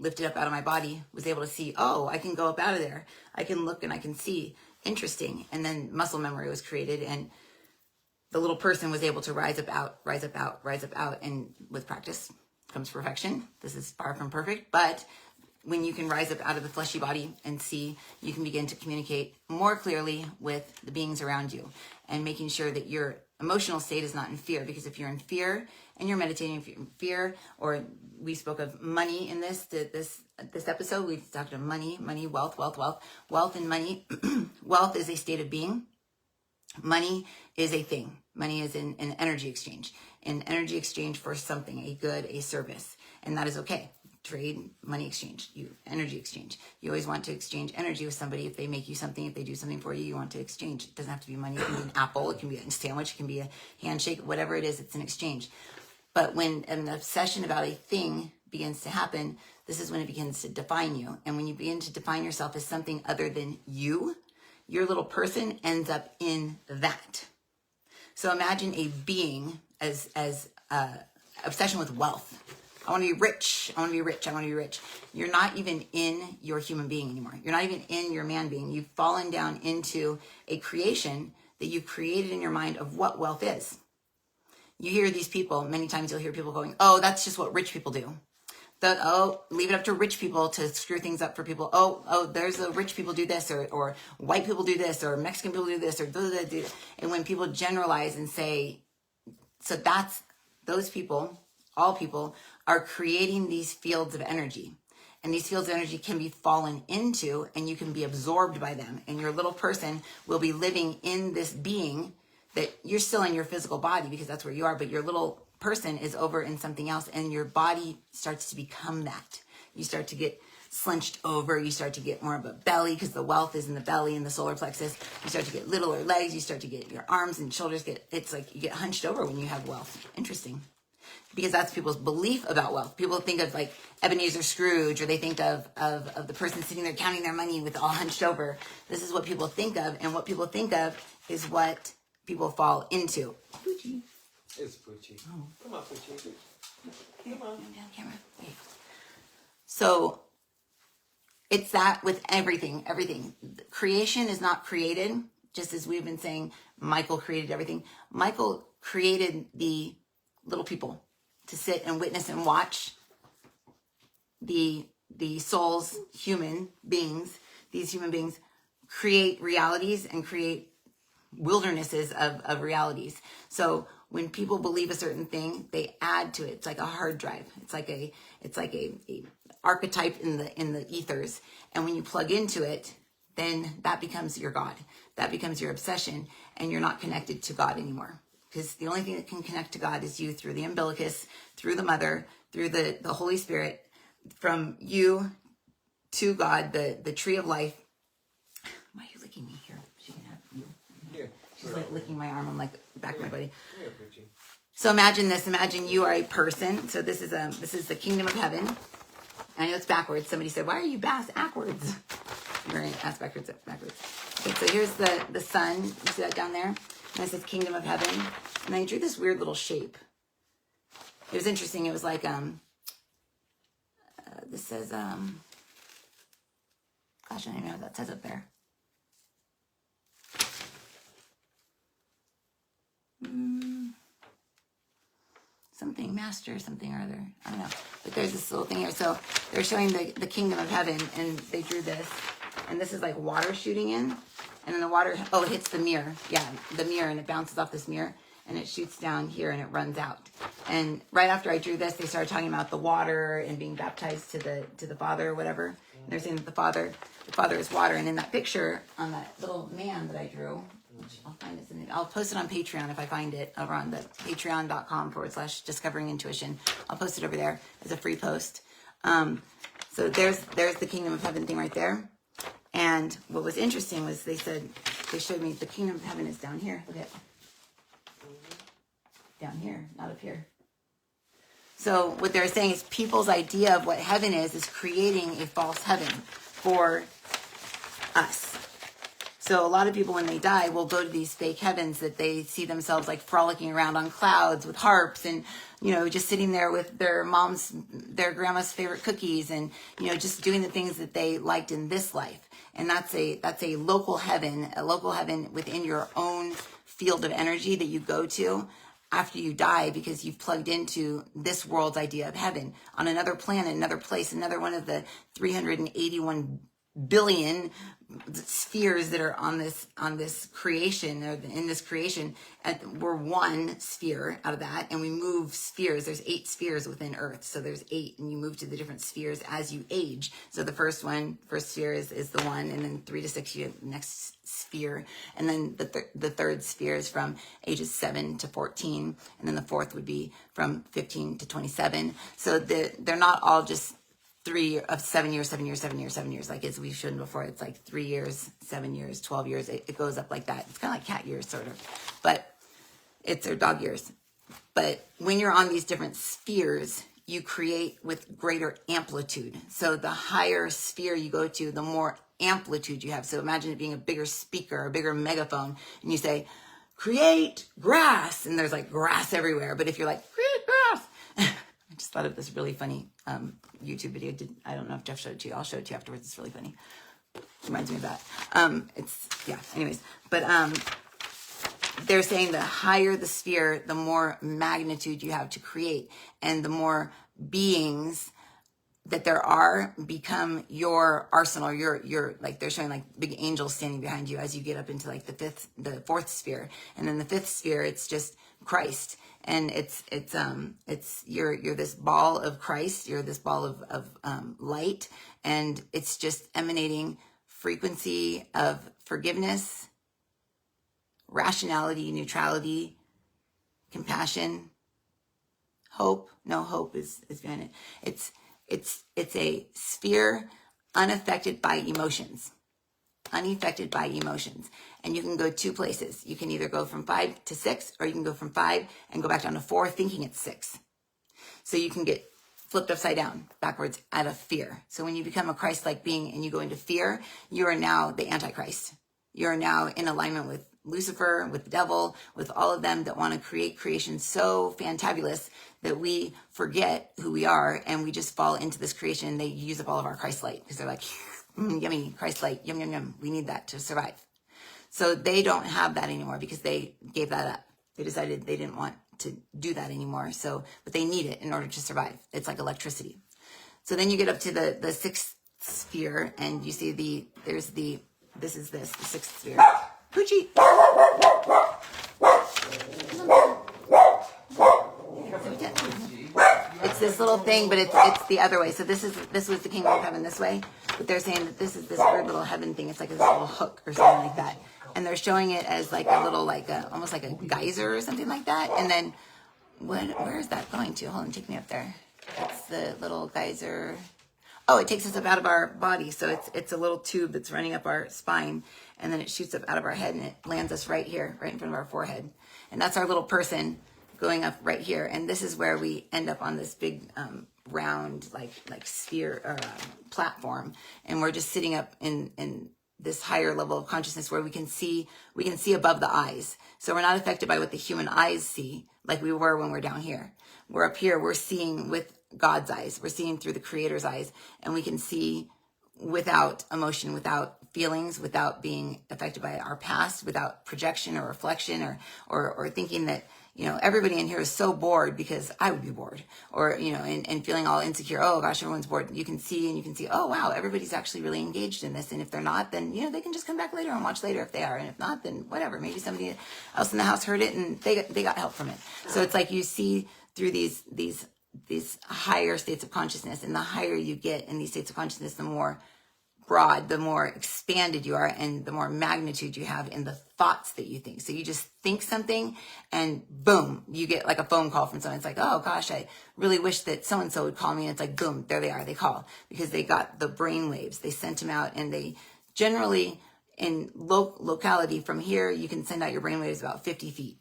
[SPEAKER 2] lifted up out of my body, was able to see, oh, I can go up out of there. I can look and I can see. Interesting. And then muscle memory was created, and the little person was able to rise up out, and with practice comes perfection. This is far from perfect, but when you can rise up out of the fleshy body and see, you can begin to communicate more clearly with the beings around you, and making sure that your emotional state is not in fear. Because if you're in fear and you're meditating, if you're in fear, or we spoke of money in this episode, we talked about money, wealth and money. Wealth is a state of being. Money is a thing. Money is an energy exchange. An energy exchange for something, a good, a service. And that is okay. Trade, money exchange, energy exchange. You always want to exchange energy with somebody. If they make you something, if they do something for you, you want to exchange. It doesn't have to be money. It can be an apple. It can be a sandwich. It can be a handshake. Whatever it is, it's an exchange. But when an obsession about a thing begins to happen, this is when it begins to define you. And when you begin to define yourself as something other than you, your little person ends up in that. So imagine a being as obsession with wealth. I want to be rich. I want to be rich. I want to be rich. You're not even in your human being anymore. You're not even in your man being. You've fallen down into a creation that you've created in your mind of what wealth is. You hear these people, many times you'll hear people going, oh, that's just what rich people do. Leave it up to rich people to screw things up for people. There's rich people do this, or white people do this, or Mexican people do this, or do. And when people generalize and say, so that's those people, all people are creating these fields of energy. And these fields of energy can be fallen into, and you can be absorbed by them. And your little person will be living in this being that you're still in your physical body because that's where you are, but your little person is over in something else, and your body starts to become that. You start to get slunched over. You start to get more of a belly because the wealth is in the belly and the solar plexus. You start to get littler legs. You start to get your arms and shoulders it's like you get hunched over when you have wealth. Interesting. Because that's people's belief about wealth. People think of like Ebenezer Scrooge, or they think of the person sitting there counting their money with all hunched over. This is what people think of, and what people think of is what people fall into. Poochie.
[SPEAKER 1] It's Poochie. Oh. Come on, Poochie. Come on.
[SPEAKER 2] Down camera. So it's that with everything. Everything. Creation is not created, just as we've been saying. Michael created everything. Michael created the little people to sit and witness and watch the souls, human beings, these human beings create realities and create wildernesses of realities. So when people believe a certain thing, they add to it. It's like a hard drive. It's like a archetype in the ethers. And when you plug into it, then that becomes your God. That becomes your obsession, and you're not connected to God anymore. Because the only thing that can connect to God is you through the umbilicus, through the mother, through the Holy Spirit, from you to God, the tree of life. Why are you licking me here? She can have you.
[SPEAKER 1] Here.
[SPEAKER 2] She's like licking my arm. I'm like back of my body.
[SPEAKER 1] Here, Poochie.
[SPEAKER 2] So imagine this. Imagine you are a person. So this is the kingdom of heaven. I know it's backwards. Somebody said, "Why are you backwards?" You're ass backwards. Okay, so here's the sun. You see that down there? And it says kingdom of heaven. And I drew this weird little shape. It was interesting. It was like this says gosh, I don't even know what that says up there. Something master, something or other. I don't know. But there's this little thing here. So they're showing the kingdom of heaven, and they drew this. And this is like water shooting in. And then the water, it hits the mirror. Yeah, the mirror, and it bounces off this mirror. And it shoots down here, and it runs out. And right after I drew this, they started talking about the water and being baptized to the Father or whatever. And they're saying that the Father is water. And in that picture, on that little man that I drew, which I'll find it. I'll post it on Patreon if I find it over on the patreon.com/discoveringintuition. I'll post it over there as a free post. So there's the kingdom of heaven thing right there. And what was interesting was they showed me the kingdom of heaven is down here. Look at it. Down here, not up here. So what they're saying is people's idea of what heaven is creating a false heaven for us. So a lot of people, when they die, will go to these fake heavens that they see themselves like frolicking around on clouds with harps and, just sitting there with their grandma's favorite cookies and, just doing the things that they liked in this life. And that's a local heaven within your own field of energy that you go to after you die, because you've plugged into this world's idea of heaven on another planet, another place, another one of the 381 billion spheres that are on this creation, or in this creation. And we're one sphere out of that, and we move spheres. There's 8 spheres within Earth, so there's 8, and you move to the different spheres as you age. So the first sphere is the 1, and then 3 to 6 you have the next sphere, and then the third sphere is from ages 7 to 14, and then the fourth would be from 15 to 27. So they're not all just 3 of 7 years, 7 years, 7 years, 7 years. Like as we've shown before, it's like 3 years, 7 years, 12 years. It goes up like that. It's kind of like cat years, sort of, but it's their dog years. But when you're on these different spheres, you create with greater amplitude. So the higher sphere you go to, the more amplitude you have. So imagine it being a bigger speaker, a bigger megaphone, and you say, create grass, and there's like grass everywhere. But if you're like, create grass, I just thought of this really funny YouTube video. I don't know if Jeff showed it to you. I'll show it to you afterwards. It's really funny. Reminds me of that. Anyways. But they're saying the higher the sphere, the more magnitude you have to create. And the more beings that there are become your arsenal. Your like they're showing like big angels standing behind you as you get up into like the fourth sphere. And then the 5th sphere, it's just Christ. And it's you're this ball of Christ, you're this ball of light, and it's just emanating frequency of forgiveness, rationality, neutrality, compassion, hope. No, hope is behind it. It's a sphere unaffected by emotions. Unaffected by emotions. And you can go 2 places. You can either go from 5 to 6, or you can go from 5 and go back down to 4 thinking it's 6. So you can get flipped upside down, backwards, out of fear. So when you become a Christ-like being and you go into fear, you are now the Antichrist. You are now in alignment with Lucifer, with the devil, with all of them that want to create creation so fantabulous that we forget who we are and we just fall into this creation, and they use up all of our Christ light because they're like, yummy, Christ light, yum, yum, yum. We need that to survive. So they don't have that anymore because they gave that up. They decided they didn't want to do that anymore. So, but they need it in order to survive. It's like electricity. So then you get up to the 6th sphere, and you see the 6th sphere. Poochie. It's this little thing, but it's the other way. So this was the kingdom of heaven this way, but they're saying that this is this weird little heaven thing. It's like this little hook or something like that, and they're showing it as like a little, almost like a geyser or something like that. And then where is that going to? Hold on, take me up there. It's the little geyser. Oh, it takes us up out of our body. So it's a little tube that's running up our spine, and then it shoots up out of our head, and it lands us right here, right in front of our forehead. And that's our little person going up right here. And this is where we end up on this big round like sphere or platform. And we're just sitting up in this higher level of consciousness where we can see above the eyes. So we're not affected by what the human eyes see like we were when we're down here. We're up here, we're seeing with God's eyes. We're seeing through the Creator's eyes, and we can see without emotion, without feelings, without being affected by our past, without projection or reflection or thinking that, everybody in here is so bored because I would be bored, or, and feeling all insecure. Oh gosh, everyone's bored. You can see, oh wow, everybody's actually really engaged in this. And if they're not, then, they can just come back later and watch later if they are. And if not, then whatever, maybe somebody else in the house heard it and they got help from it. So it's like you see through these higher states of consciousness, and the higher you get in these states of consciousness, the more broad, the more expanded you are, and the more magnitude you have in the thoughts that you think. So you just think something, and boom, you get like a phone call from someone. It's like, oh gosh, I really wish that so-and-so would call me. And it's like, boom, there they are. They call because they got the brain waves. They sent them out, and they generally in locality from here, you can send out your brain waves about 50 feet,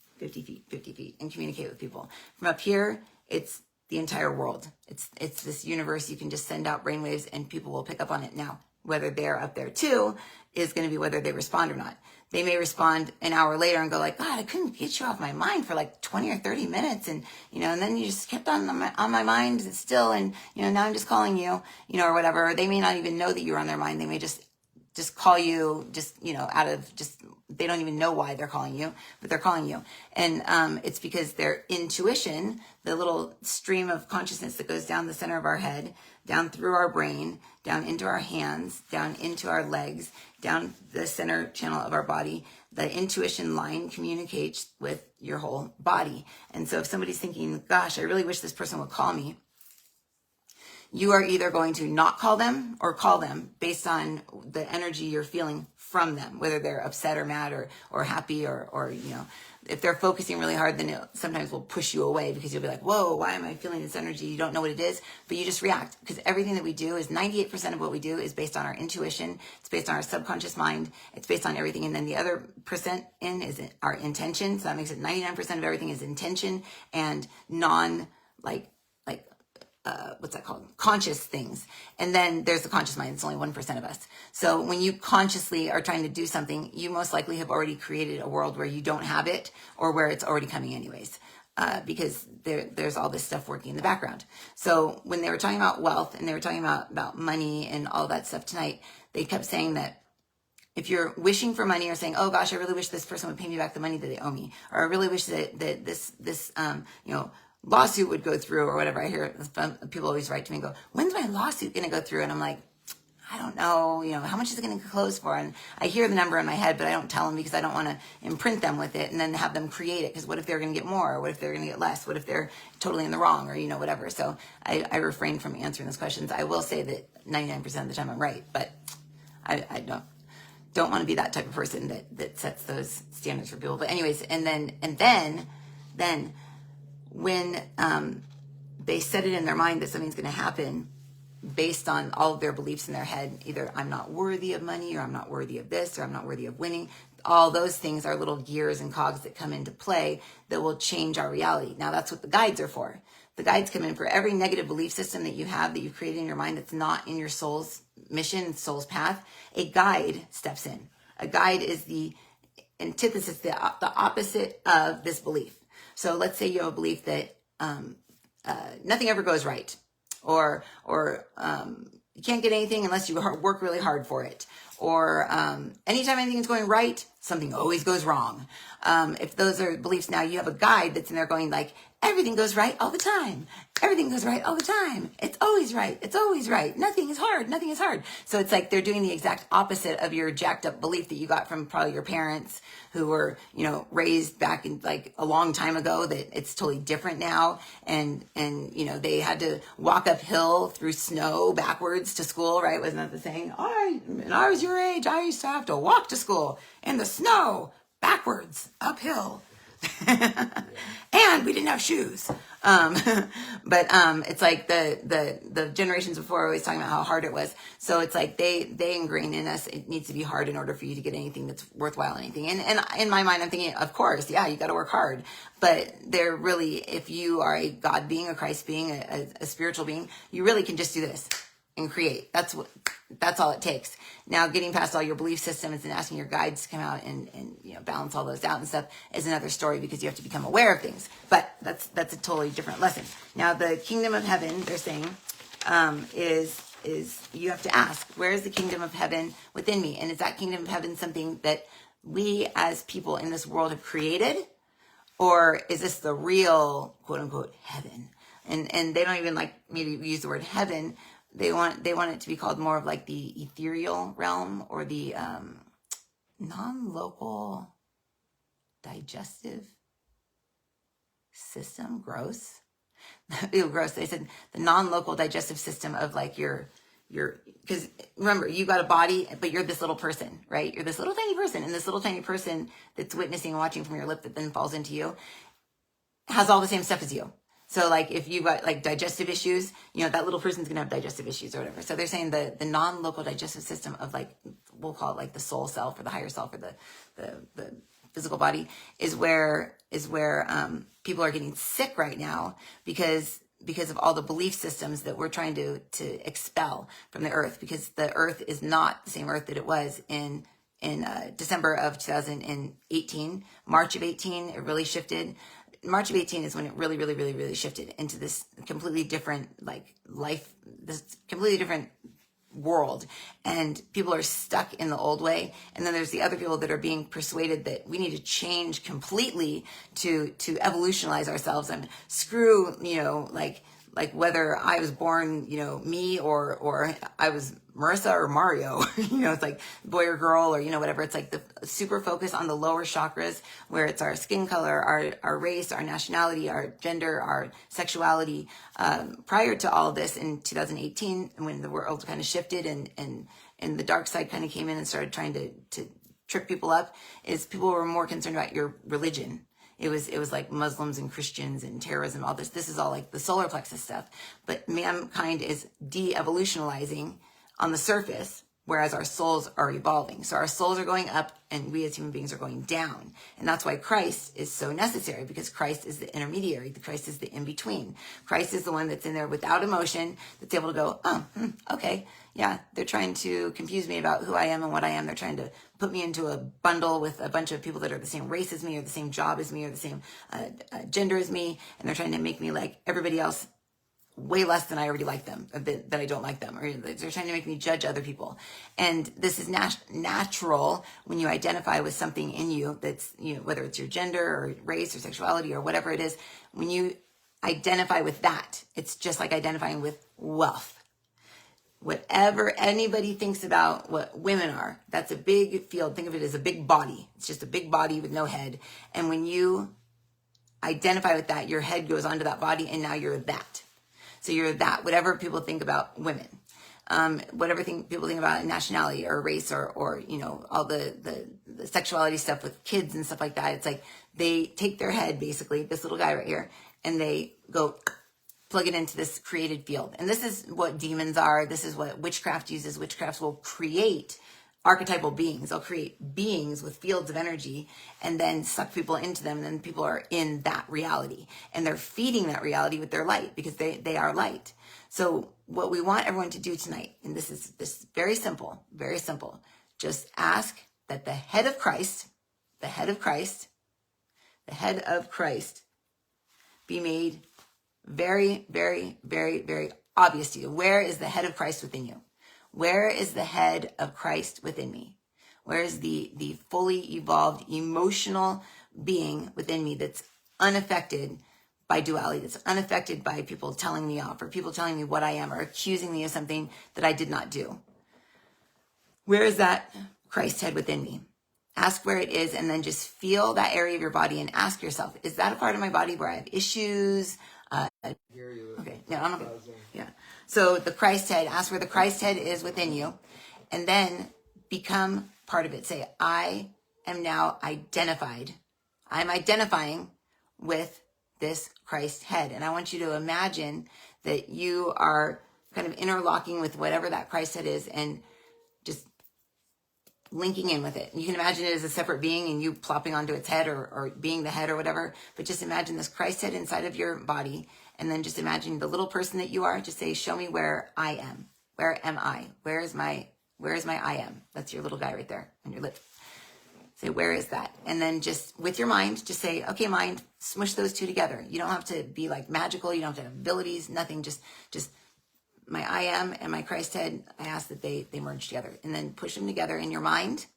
[SPEAKER 2] and communicate with people. From up here, it's the entire world. It's this universe. You can just send out brainwaves and people will pick up on it. Now, whether they're up there too is going to be whether they respond or not. They may respond an hour later and go like, God, I couldn't get you off my mind for like 20 or 30 minutes. And, and then you just kept on my mind still. And, now I'm just calling you, or whatever. Or they may not even know that you're on their mind. They may just call you out of they don't even know why they're calling you, but they're calling you. And it's because their intuition, the little stream of consciousness that goes down the center of our head, down through our brain, down into our hands, down into our legs, down the center channel of our body, the intuition line communicates with your whole body. And so if somebody's thinking, gosh, I really wish this person would call me, you are either going to not call them or call them based on the energy you're feeling from them, whether they're upset or mad or happy or if they're focusing really hard, then it sometimes will push you away because you'll be like, whoa, why am I feeling this energy? You don't know what it is, but you just react because everything that we do is 98% of what we do is based on our intuition. It's based on our subconscious mind. It's based on everything. And then the other percent is our intention. So that makes it 99% of everything is intention and what's that called? Conscious things. And then there's the conscious mind. It's only 1% of us. So when you consciously are trying to do something, you most likely have already created a world where you don't have it or where it's already coming anyways. Because there's all this stuff working in the background. So when they were talking about wealth and they were talking about money and all that stuff tonight, they kept saying that if you're wishing for money or saying, oh gosh, I really wish this person would pay me back the money that they owe me, or I really wish that this lawsuit would go through or whatever. I hear people always write to me and go, when's my lawsuit going to go through? And I'm like, I don't know, how much is it going to close for? And I hear the number in my head, but I don't tell them because I don't want to imprint them with it and then have them create it. Because what if they're going to get more? Or what if they're going to get less? What if they're totally in the wrong or, whatever. So I refrain from answering those questions. I will say that 99% of the time I'm right, but I don't want to be that type of person that sets those standards for people. But anyways, and then when they set it in their mind that something's going to happen, based on all of their beliefs in their head. Either I'm not worthy of money, or I'm not worthy of this, or I'm not worthy of winning. All those things are little gears and cogs that come into play that will change our reality. Now, that's what the guides are for. The guides come in for every negative belief system that you have, that you've created in your mind, that's not in your soul's mission, soul's path. A guide steps in. A guide is the antithesis, the opposite of this belief. So let's say you have a belief that nothing ever goes right, or you can't get anything unless you work really hard for it, or anytime anything's going right, something always goes wrong. If those are beliefs, now you have a guide that's in there going like, everything goes right all the time. Everything goes right all the time. It's always right. It's always right. Nothing is hard. Nothing is hard. So it's like they're doing the exact opposite of your jacked up belief that you got from probably your parents, who were, raised back in like a long time ago, that it's totally different now. And they had to walk uphill through snow backwards to school, right? Wasn't that the saying? When I was your age, I used to have to walk to school in the snow backwards uphill. And we didn't have shoes. But it's like the generations before were always talking about how hard it was. So it's like they ingrain in us, it needs to be hard in order for you to get anything that's worthwhile, anything. And in my mind, I'm thinking, of course, yeah, you got to work hard. But they're really, if you are a God being, a Christ being, a spiritual being, you really can just do this and create. That's all it takes. Now, getting past all your belief systems and asking your guides to come out and balance all those out and stuff is another story, because you have to become aware of things. But that's a totally different lesson. Now, the kingdom of heaven, they're saying, is you have to ask, where is the kingdom of heaven within me? And is that kingdom of heaven something that we as people in this world have created? Or is this the real, quote unquote, heaven? And they don't even like me to use the word heaven. They want it to be called more of like the ethereal realm, or the non-local digestive system. Gross. Ew, gross. They said the non-local digestive system of like your, because remember, you got a body, but you're this little person, right? You're this little tiny person, and this little tiny person that's witnessing and watching from your lip that then falls into you has all the same stuff as you. So like if you got like digestive issues, that little person's gonna have digestive issues or whatever. So they're saying the non-local digestive system of like, we'll call it like the soul self or the higher self or the physical body is where people are getting sick right now, because of all the belief systems that we're trying to expel from the earth, because the earth is not the same earth that it was in December of 2018, March of 18, it really shifted. March of 18 is when it really, really, really, really shifted into this completely different life, this completely different world. And people are stuck in the old way. And then there's the other people that are being persuaded that we need to change completely to evolutionize ourselves, and screw, like whether I was born, me, or I was Marisa or Mario, it's like boy or girl, or, whatever. It's like the super focus on the lower chakras, where it's our skin color, our race, our nationality, our gender, our sexuality. Prior to all of this in 2018, when the world kind of shifted and the dark side kind of came in and started trying to trip people up, is people were more concerned about your religion. It was like Muslims and Christians and terrorism, all this. This is all like the solar plexus stuff. But mankind is de-evolutionalizing on the surface, whereas our souls are evolving. So our souls are going up, and we as human beings are going down. And that's why Christ is so necessary, because Christ is the intermediary. Christ is the in-between. Christ is the one that's in there without emotion, that's able to go, okay, yeah, they're trying to confuse me about who I am and what I am. They're trying to put me into a bundle with a bunch of people that are the same race as me, or the same job as me, or the same gender as me. And they're trying to make me like everybody else, way less than I already like them, that I don't like them. Or they're trying to make me judge other people. And this is natural when you identify with something in you that's, whether it's your gender or race or sexuality or whatever it is, when you identify with that, it's just like identifying with wealth. Whatever anybody thinks about what women are, that's a big field. Think of it as a big body. It's just a big body with no head. And when you identify with that, your head goes onto that body, and now you're that. So you're that, whatever people think about women, whatever people think about nationality or race or all the sexuality stuff with kids and stuff like that. It's like they take their head, basically, this little guy right here, and they go plug it into this created field. And this is what demons are. This is what witchcraft uses. Witchcraft will create archetypal beings. They'll create beings with fields of energy and then suck people into them. And then people are in that reality. And they're feeding that reality with their light because they are light. So what we want everyone to do tonight, and this is very simple, just ask that the head of Christ be made very, very, very, very obvious to you. Where is the head of Christ within you? Where is the head of Christ within me? Where is the fully evolved emotional being within me that's unaffected by duality, that's unaffected by people telling me off or people telling me what I am or accusing me of something that I did not do? Where is that Christ head within me? Ask where it is and then just feel that area of your body and ask yourself, is that a part of my body where I have issues? Okay, no, I'm okay. Yeah. So the Christ head, ask where the Christ head is within you and then become part of it. Say, I am now identified. I'm identifying with this Christ head. And I want you to imagine that you are kind of interlocking with whatever that Christ head is and just linking in with it. You can imagine it as a separate being and you plopping onto its head or being the head or whatever, but just imagine this Christ head inside of your body and then just imagine the little person that you are. Just say, show me where I am. Where am I? Where is my I am? That's your little guy right there on your lip. Say, where is that? And then just with your mind, just say, okay, mind, smush those two together. You don't have to be like magical. You don't have to have abilities, nothing. Just my I am and my Christ head, I ask that they merge together and then push them together in your mind.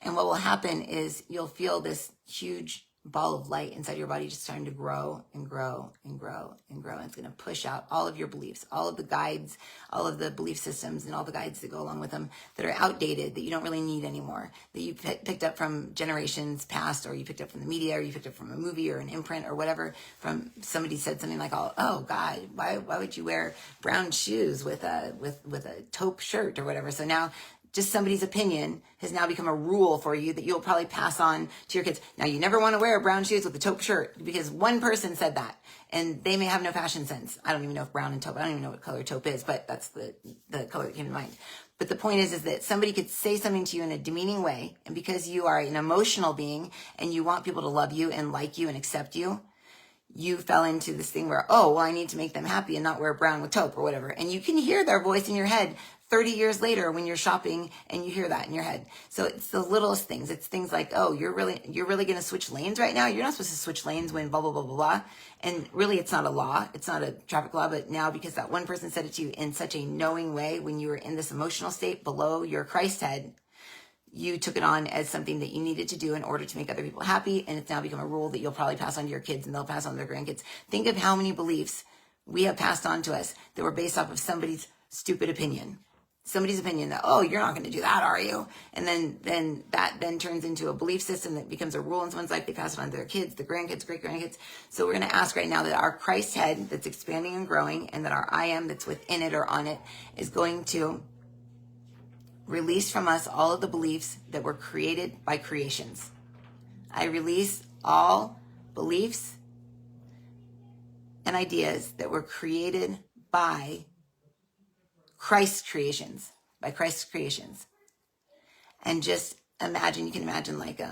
[SPEAKER 2] And what will happen is you'll feel this huge ball of light inside your body just starting to grow and grow and grow and grow. And it's going to push out all of your beliefs, all of the guides, all of the belief systems and all the guides that go along with them that are outdated, that you don't really need anymore, that you picked up from generations past, or you picked up from the media, or you picked up from a movie or an imprint or whatever. From somebody said something like, oh God, why would you wear brown shoes with a taupe shirt or whatever? So now just somebody's opinion has now become a rule for you that you'll probably pass on to your kids. Now, you never want to wear brown shoes with a taupe shirt because one person said that and they may have no fashion sense. I don't even know if brown and taupe, I don't even know what color taupe is, but that's the color that came to mind. But the point is that somebody could say something to you in a demeaning way. And because you are an emotional being and you want people to love you and like you and accept you, you fell into this thing where, oh, well, I need to make them happy and not wear brown with taupe or whatever. And you can hear their voice in your head 30 years later when you're shopping and you hear that in your head. So it's the littlest things. It's things like, oh, you're really going to switch lanes right now? You're not supposed to switch lanes when blah, blah, blah, blah, blah. And really, it's not a law. It's not a traffic law. But now because that one person said it to you in such a knowing way when you were in this emotional state below your Christ head, you took it on as something that you needed to do in order to make other people happy. And it's now become a rule that you'll probably pass on to your kids and they'll pass on to their grandkids. Think of how many beliefs we have passed on to us that were based off of somebody's stupid opinion. Somebody's opinion that, oh, you're not going to do that, are you? And then that turns into a belief system that becomes a rule in someone's life. They pass it on to their kids, the grandkids, great-grandkids. So we're going to ask right now that our Christ head that's expanding and growing and that our I am that's within it or on it is going to release from us all of the beliefs that were created by creations. I release all beliefs and ideas that were created by Christ's creations, And just imagine, you can imagine like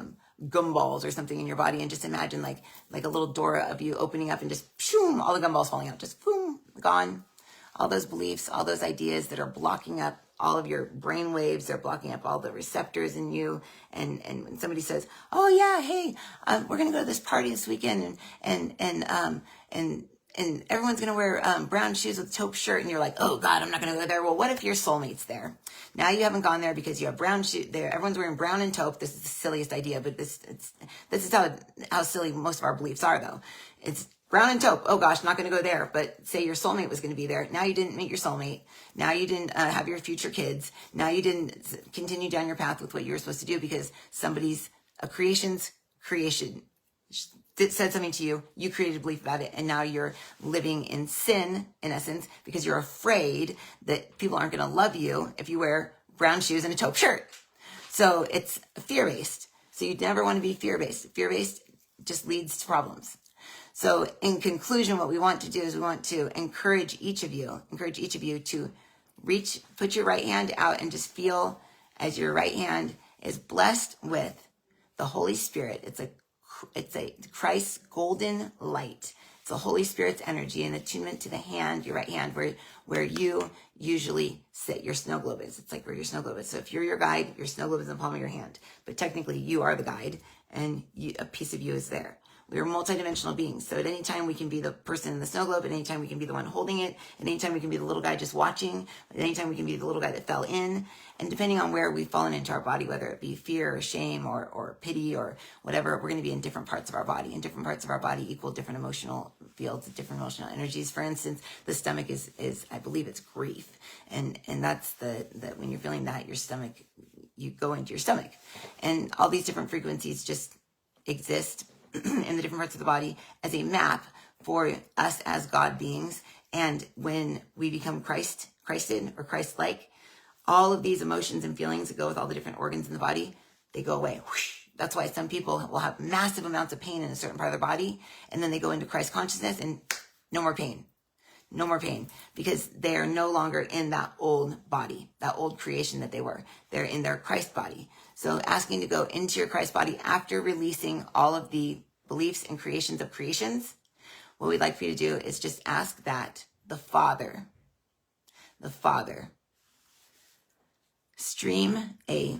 [SPEAKER 2] gumballs or something in your body and just imagine like a little door of you opening up and just shoom, all the gumballs falling out, just boom, gone. All those beliefs, all those ideas that are blocking up all of your brain waves, they're blocking up all the receptors in you. And when somebody says, oh yeah, hey, we're going to go to this party this weekend and everyone's going to wear brown shoes with a taupe shirt. And you're like, oh God, I'm not going to go there. Well, what if your soulmate's there? Now you haven't gone there because you have brown shoes there. Everyone's wearing brown and taupe. This is the silliest idea, but this is how silly most of our beliefs are though. It's brown and taupe. Oh gosh, not going to go there. But say your soulmate was going to be there. Now you didn't meet your soulmate. Now you didn't have your future kids. Now you didn't continue down your path with what you were supposed to do because somebody's creation's creation said something to you, you created a belief about it, and now you're living in sin, in essence, because you're afraid that people aren't going to love you if you wear brown shoes and a taupe shirt. So it's fear-based. So you never want to be fear-based. Fear-based just leads to problems. So in conclusion, what we want to do is we want to encourage each of you to put your right hand out and just feel as your right hand is blessed with the Holy Spirit. It's a Christ's golden light. It's the Holy Spirit's energy and attunement to the hand, your right hand, where you usually sit. Your snow globe is. It's like where your snow globe is. So if you're your guide, your snow globe is in the palm of your hand. But technically, you are the guide, and a piece of you is there. We are multidimensional beings. So at any time we can be the person in the snow globe. At any time we can be the one holding it. At any time we can be the little guy just watching. At any time we can be the little guy that fell in. And depending on where we've fallen into our body, whether it be fear or shame or pity or whatever, we're going to be in different parts of our body. And different parts of our body equal different emotional fields, different emotional energies. For instance, the stomach is I believe it's grief. And that's that when you're feeling that, your stomach, you go into your stomach. And all these different frequencies just exist in the different parts of the body as a map for us as God beings. And when we become Christed or Christ-like, all of these emotions and feelings that go with all the different organs in the body, they go away. Whoosh. That's why some people will have massive amounts of pain in a certain part of their body, and then they go into Christ consciousness and no more pain. No more pain, because they are no longer in that old body, that old creation that they were. They're in their Christ body. So asking to go into your Christ body after releasing all of the beliefs and creations of creations, what we'd like for you to do is just ask that the Father, stream a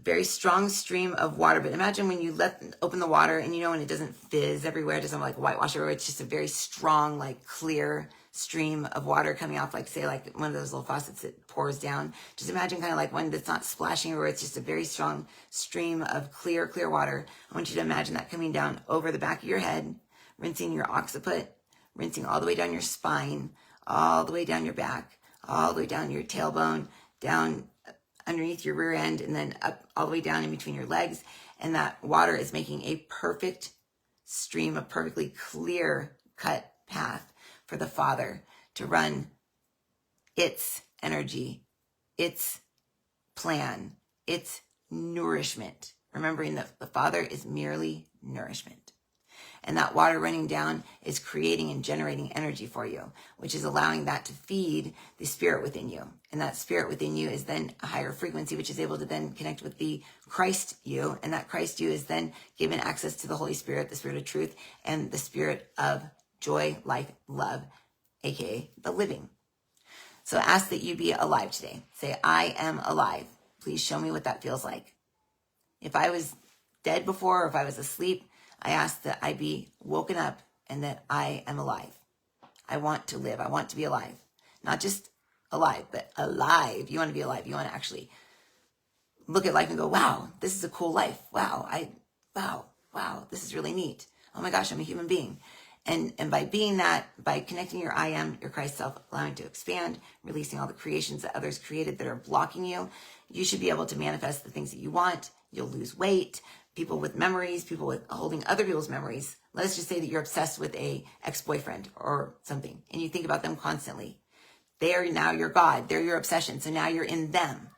[SPEAKER 2] very strong stream of water. But imagine when you open the water and when it doesn't fizz everywhere, it doesn't like whitewash everywhere. It's just a very strong, like clear stream of water coming off, like say like one of those little faucets that pours down. Just imagine kind of like one that's not splashing everywhere. It's just a very strong stream of clear water. I want you to imagine that coming down over the back of your head, rinsing your occiput, rinsing all the way down your spine, all the way down your back, all the way down your tailbone, down underneath your rear end, and then up all the way down in between your legs. And that water is making a perfect stream, a perfectly clear cut path for the Father to run its energy, its plan, its nourishment. Remembering that the Father is merely nourishment. And that water running down is creating and generating energy for you, which is allowing that to feed the spirit within you. And that spirit within you is then a higher frequency, which is able to then connect with the Christ you. And that Christ you is then given access to the Holy Spirit, the Spirit of truth, and the Spirit of joy, life, love, aka the living. So ask that you be alive today. Say, I am alive. Please show me what that feels like. If I was dead before, or if I was asleep, I ask that I be woken up and that I am alive. I want to live. I want to be alive. Not just alive, but alive. You want to be alive. You want to actually look at life and go, wow, this is a cool life. Wow, this is really neat. Oh my gosh, I'm a human being. And by being that, by connecting your I am, your Christ self, allowing to expand, releasing all the creations that others created that are blocking you, you should be able to manifest the things that you want. You'll lose weight. People with memories, people with holding other people's memories. Let's just say that you're obsessed with a ex-boyfriend or something, and you think about them constantly. They are now your God. They're your obsession. So now you're in them.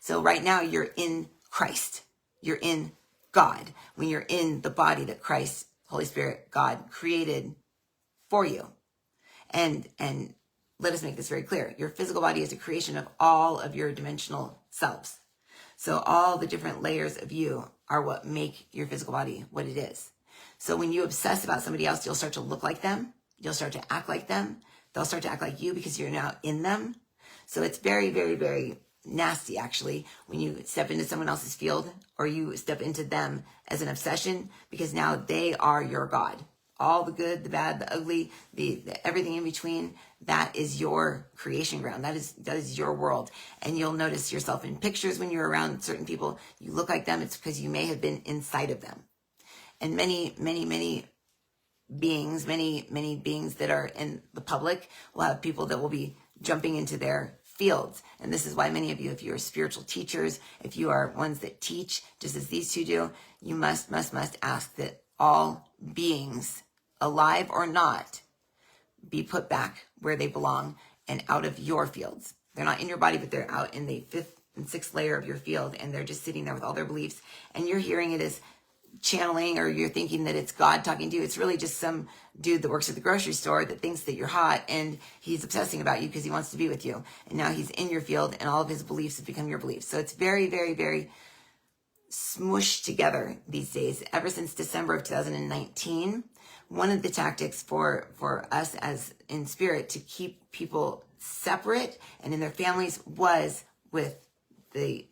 [SPEAKER 2] So right now you're in Christ. You're in God. When you're in the body that Christ, Holy Spirit, God created for you. And let us make this very clear. Your physical body is a creation of all of your dimensional selves. So all the different layers of you are what make your physical body what it is. So when you obsess about somebody else, you'll start to look like them. You'll start to act like them. They'll start to act like you because you're now in them. So it's very, very, very nasty, actually, when you step into someone else's field or you step into them as an obsession, because now they are your God. All the good, the bad, the ugly, the everything in between, that is your creation ground. That is your world. And you'll notice yourself in pictures when you're around certain people. You look like them. It's because you may have been inside of them. And many, many, many beings, many beings that are in the public will have people that will be jumping into their fields. And this is why many of you, if you are spiritual teachers, if you are ones that teach, just as these two do, you must ask that all beings, alive or not, be put back where they belong and out of your fields. They're not in your body, but they're out in the 5th and 6th layer of your field, and they're just sitting there with all their beliefs, and you're hearing it as channeling or you're thinking that it's God talking to you. It's really just some dude that works at the grocery store that thinks that you're hot and he's obsessing about you because he wants to be with you. And now he's in your field and all of his beliefs have become your beliefs. So it's very, very, very smushed together these days. Ever since December of 2019, one of the tactics for us as in spirit to keep people separate and in their families was with the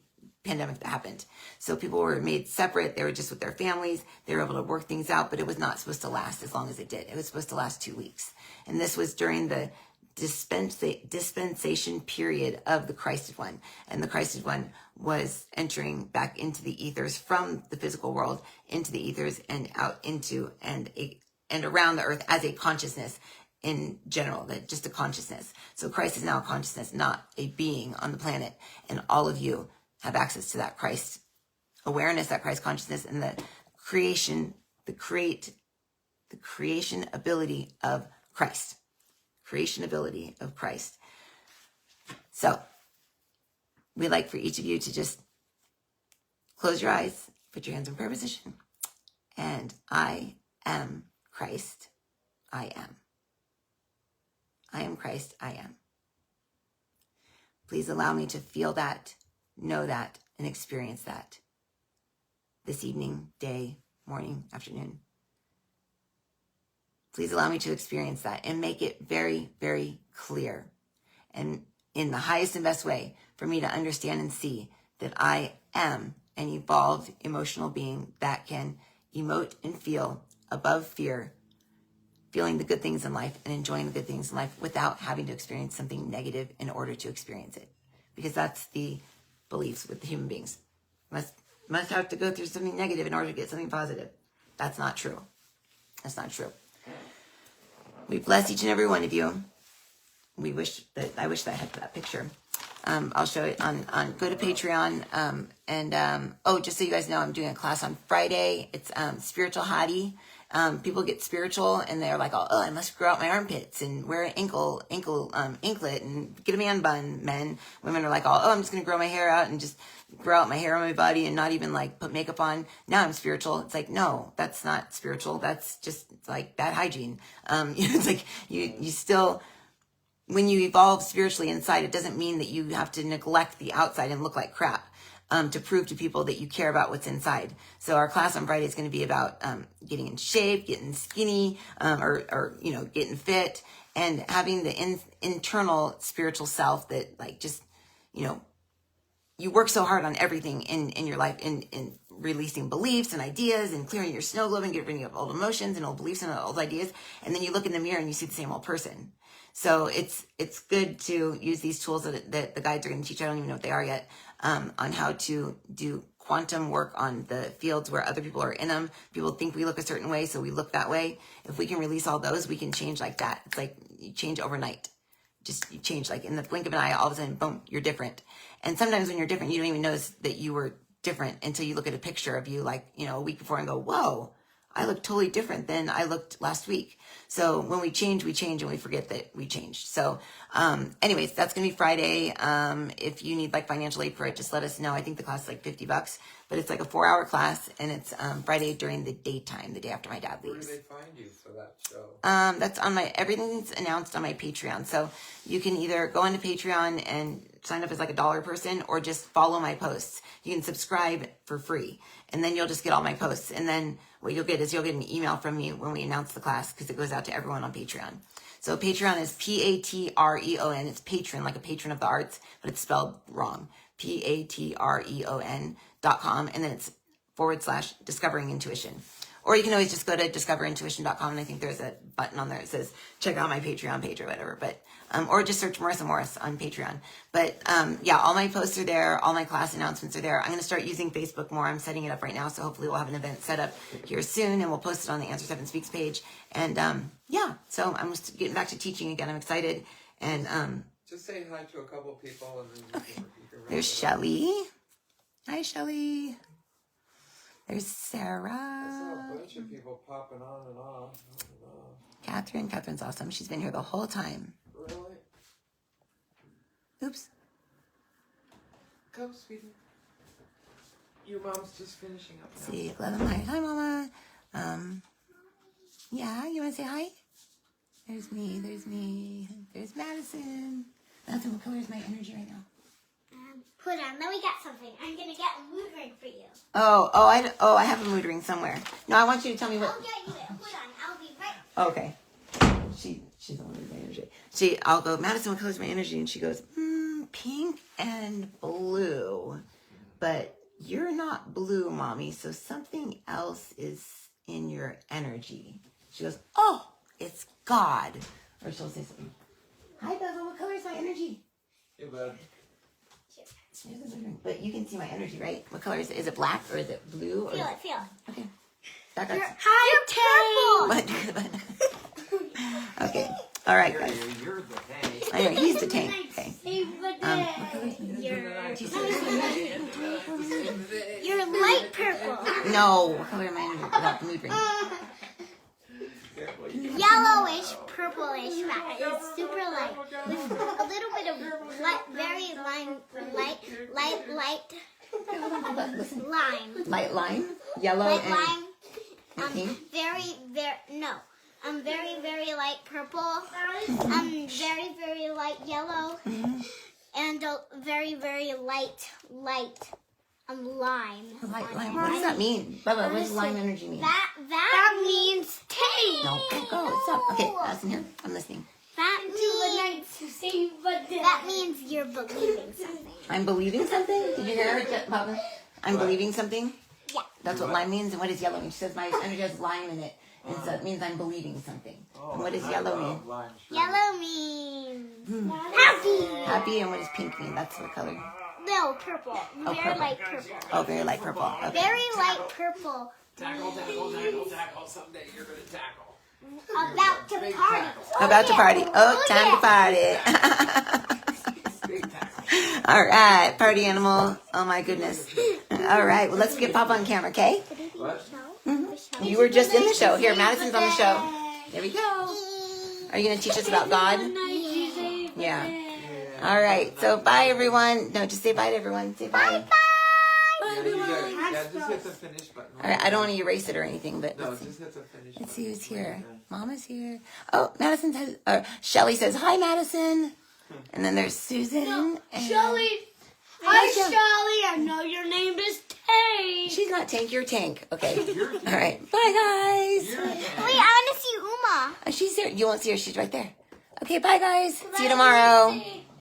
[SPEAKER 2] pandemic that happened. So people were made separate. They were just with their families. They were able to work things out, but it was not supposed to last as long as it did. It was supposed to last 2 weeks. And this was during the dispensation period of the Christed One. And the Christed One was entering back into the ethers from the physical world into the ethers and out into and around the earth as a consciousness in general, that just a consciousness. So Christ is now a consciousness, not a being on the planet. And all of you have access to that Christ awareness, that Christ consciousness, and the creation ability of Christ. Creation ability of Christ. So we'd like for each of you to just close your eyes, put your hands in prayer position, and I am Christ. I am. I am Christ. I am. Please allow me to feel that, know that, and experience that this evening, day, morning, afternoon. Please allow me to experience that and make it very, very clear and in the highest and best way for me to understand and see that I am an evolved emotional being that can emote and feel above fear, feeling the good things in life and enjoying the good things in life without having to experience something negative in order to experience it. Because that's the beliefs with the human beings. Must have to go through something negative in order to get something positive. That's not true. That's not true. We bless each and every one of you. I wish that I had that picture. I'll show it on go to Patreon. Just so you guys know, I'm doing a class on Friday. It's spiritual hottie. People get spiritual and they're like, oh, I must grow out my armpits and wear an anklet and get a man bun. Women are like, oh, I'm just going to grow my hair out and just grow out my hair on my body and not even like put makeup on. Now I'm spiritual. It's like, no, that's not spiritual. That's just like bad hygiene. It's like you still, when you evolve spiritually inside, it doesn't mean that you have to neglect the outside and look like crap. To prove to people that you care about what's inside. So our class on Friday is going to be about getting in shape, getting skinny, or getting fit, and having the internal spiritual self that like just, you work so hard on everything in your life, in releasing beliefs and ideas and clearing your snow globe and getting rid of old emotions and old beliefs and old ideas. And then you look in the mirror and you see the same old person. So it's good to use these tools that the guides are going to teach. I don't even know what they are yet. On how to do quantum work on the fields where other people are in them. People think we look a certain way, so we look that way. If we can release all those, we can change like that. It's like you change overnight. Just you change like in the blink of an eye, all of a sudden, boom, you're different. And sometimes when you're different, you don't even notice that you were different until you look at a picture of you like, a week before and go, whoa, I look totally different than I looked last week. So when we change and we forget that we changed. So anyways, that's going to be Friday. If you need like financial aid for it, just let us know. I think the class is like $50, but it's like a 4-hour class and it's Friday during the daytime, the day after my dad leaves.
[SPEAKER 1] Where do they find you for that show?
[SPEAKER 2] That's on everything's announced on my Patreon. So you can either go into Patreon and sign up as like $1 person or just follow my posts. You can subscribe for free and then you'll just get all my posts. And then what you'll get is you'll get an email from me when we announce the class because it goes out to everyone on Patreon. So Patreon is Patreon. It's patron, like a patron of the arts, but it's spelled wrong. Patreon.com. And then it's / discovering intuition. Or you can always just go to discoverintuition.com and I think there's a button on there that says check out my Patreon page or whatever. But or just search Marisa Moris on Patreon. But all my posts are there. All my class announcements are there. I'm going to start using Facebook more. I'm setting it up right now. So hopefully we'll have an event set up here soon and we'll post it on the Answer 7 Speaks page. And so I'm just getting back to teaching again. I'm excited. And
[SPEAKER 1] just say hi to a couple of people and then you can
[SPEAKER 2] there's Shelly. Hi, Shelly. There's Sarah.
[SPEAKER 1] I saw a bunch of people popping on and off.
[SPEAKER 2] Catherine's awesome. She's been here the whole time.
[SPEAKER 1] Really?
[SPEAKER 2] Oops.
[SPEAKER 1] Come, sweetie. Your mom's just finishing up now.
[SPEAKER 2] See, let them hi. Hi, Mama. Yeah, you want to say hi? There's me. There's Madison. Madison, what color is my energy right now?
[SPEAKER 3] Hold on, let me get something. I'm gonna get a mood ring for you.
[SPEAKER 2] I have a mood ring somewhere. No, I want you to tell me what.
[SPEAKER 3] I'll get you it. Hold on, I'll be right.
[SPEAKER 2] Okay. She's the one with my energy. I'll go, Madison, what color is my energy? And she goes, pink and blue. But you're not blue, Mommy, so something else is in your energy. She goes, oh, it's God. Or she'll say something. Hi, Bella, what color is my energy?
[SPEAKER 1] Hey, bud.
[SPEAKER 2] Here's the mood ring. But you can see my energy, right? What color is it? Is it black or is it blue? Or
[SPEAKER 3] Feel it.
[SPEAKER 2] Okay.
[SPEAKER 3] You're purple.
[SPEAKER 2] Okay. All right, guys.
[SPEAKER 1] You're the tank.
[SPEAKER 2] I know, he's the tank. Okay.
[SPEAKER 3] You're light purple.
[SPEAKER 2] No. What color am I in without the mood ring?
[SPEAKER 3] Yellowish, purplish. It's super light. With a little bit of light, very light.
[SPEAKER 2] Light lime, yellow
[SPEAKER 3] Light
[SPEAKER 2] and
[SPEAKER 3] lime.
[SPEAKER 2] pink.
[SPEAKER 3] Very light purple. Very light yellow. And very light lime.
[SPEAKER 2] Light lime. What does that mean? Bubba, what does lime energy mean?
[SPEAKER 3] That means taste.
[SPEAKER 2] No, go. Stop. Okay, listen here. I'm listening.
[SPEAKER 3] That means you're believing something.
[SPEAKER 2] I'm believing something? Did you hear her, Bubba? I'm believing something?
[SPEAKER 3] Yeah.
[SPEAKER 2] That's what lime means. And what does yellow mean? She says my energy has lime in it. And so it means I'm believing something. And what does yellow mean?
[SPEAKER 3] Yellow means happy.
[SPEAKER 2] Happy. And what does pink mean? That's what color?
[SPEAKER 3] No, purple.
[SPEAKER 2] Oh,
[SPEAKER 3] Very
[SPEAKER 2] purple.
[SPEAKER 3] light purple.
[SPEAKER 2] Oh, very light purple. Okay.
[SPEAKER 3] Very light purple.
[SPEAKER 1] Tackle. Someday you're going to tackle.
[SPEAKER 3] About to party.
[SPEAKER 2] About to party. Oh, time to party.
[SPEAKER 1] Big tackle.
[SPEAKER 2] All right, party animal. Oh my goodness. All right, well let's get Pop on camera, okay?
[SPEAKER 1] What?
[SPEAKER 2] You were just in the show. Here, Madison's on the show. There we go. Are you going to teach us about God? Yeah. All right. So bye, everyone. No, just say bye to everyone. Say bye. Bye, everyone.
[SPEAKER 1] Yeah, just hit the finish button.
[SPEAKER 2] All right. I don't want to erase it or anything, but
[SPEAKER 1] No,
[SPEAKER 2] let's see.
[SPEAKER 1] just hit the finish button.
[SPEAKER 2] Let's see who's here. Mama's here. Oh, Madison says, Shelly says, hi, Madison. And then there's Susan. And
[SPEAKER 3] Shelly. Hi, Shelly. I know your name is Tank.
[SPEAKER 2] she's not Tank, you're Tank. Okay.
[SPEAKER 1] You're
[SPEAKER 2] All right. Bye, guys.
[SPEAKER 3] Wait, I want to see Uma.
[SPEAKER 2] She's here. You won't see her. She's right there. Okay, bye, guys. See you tomorrow.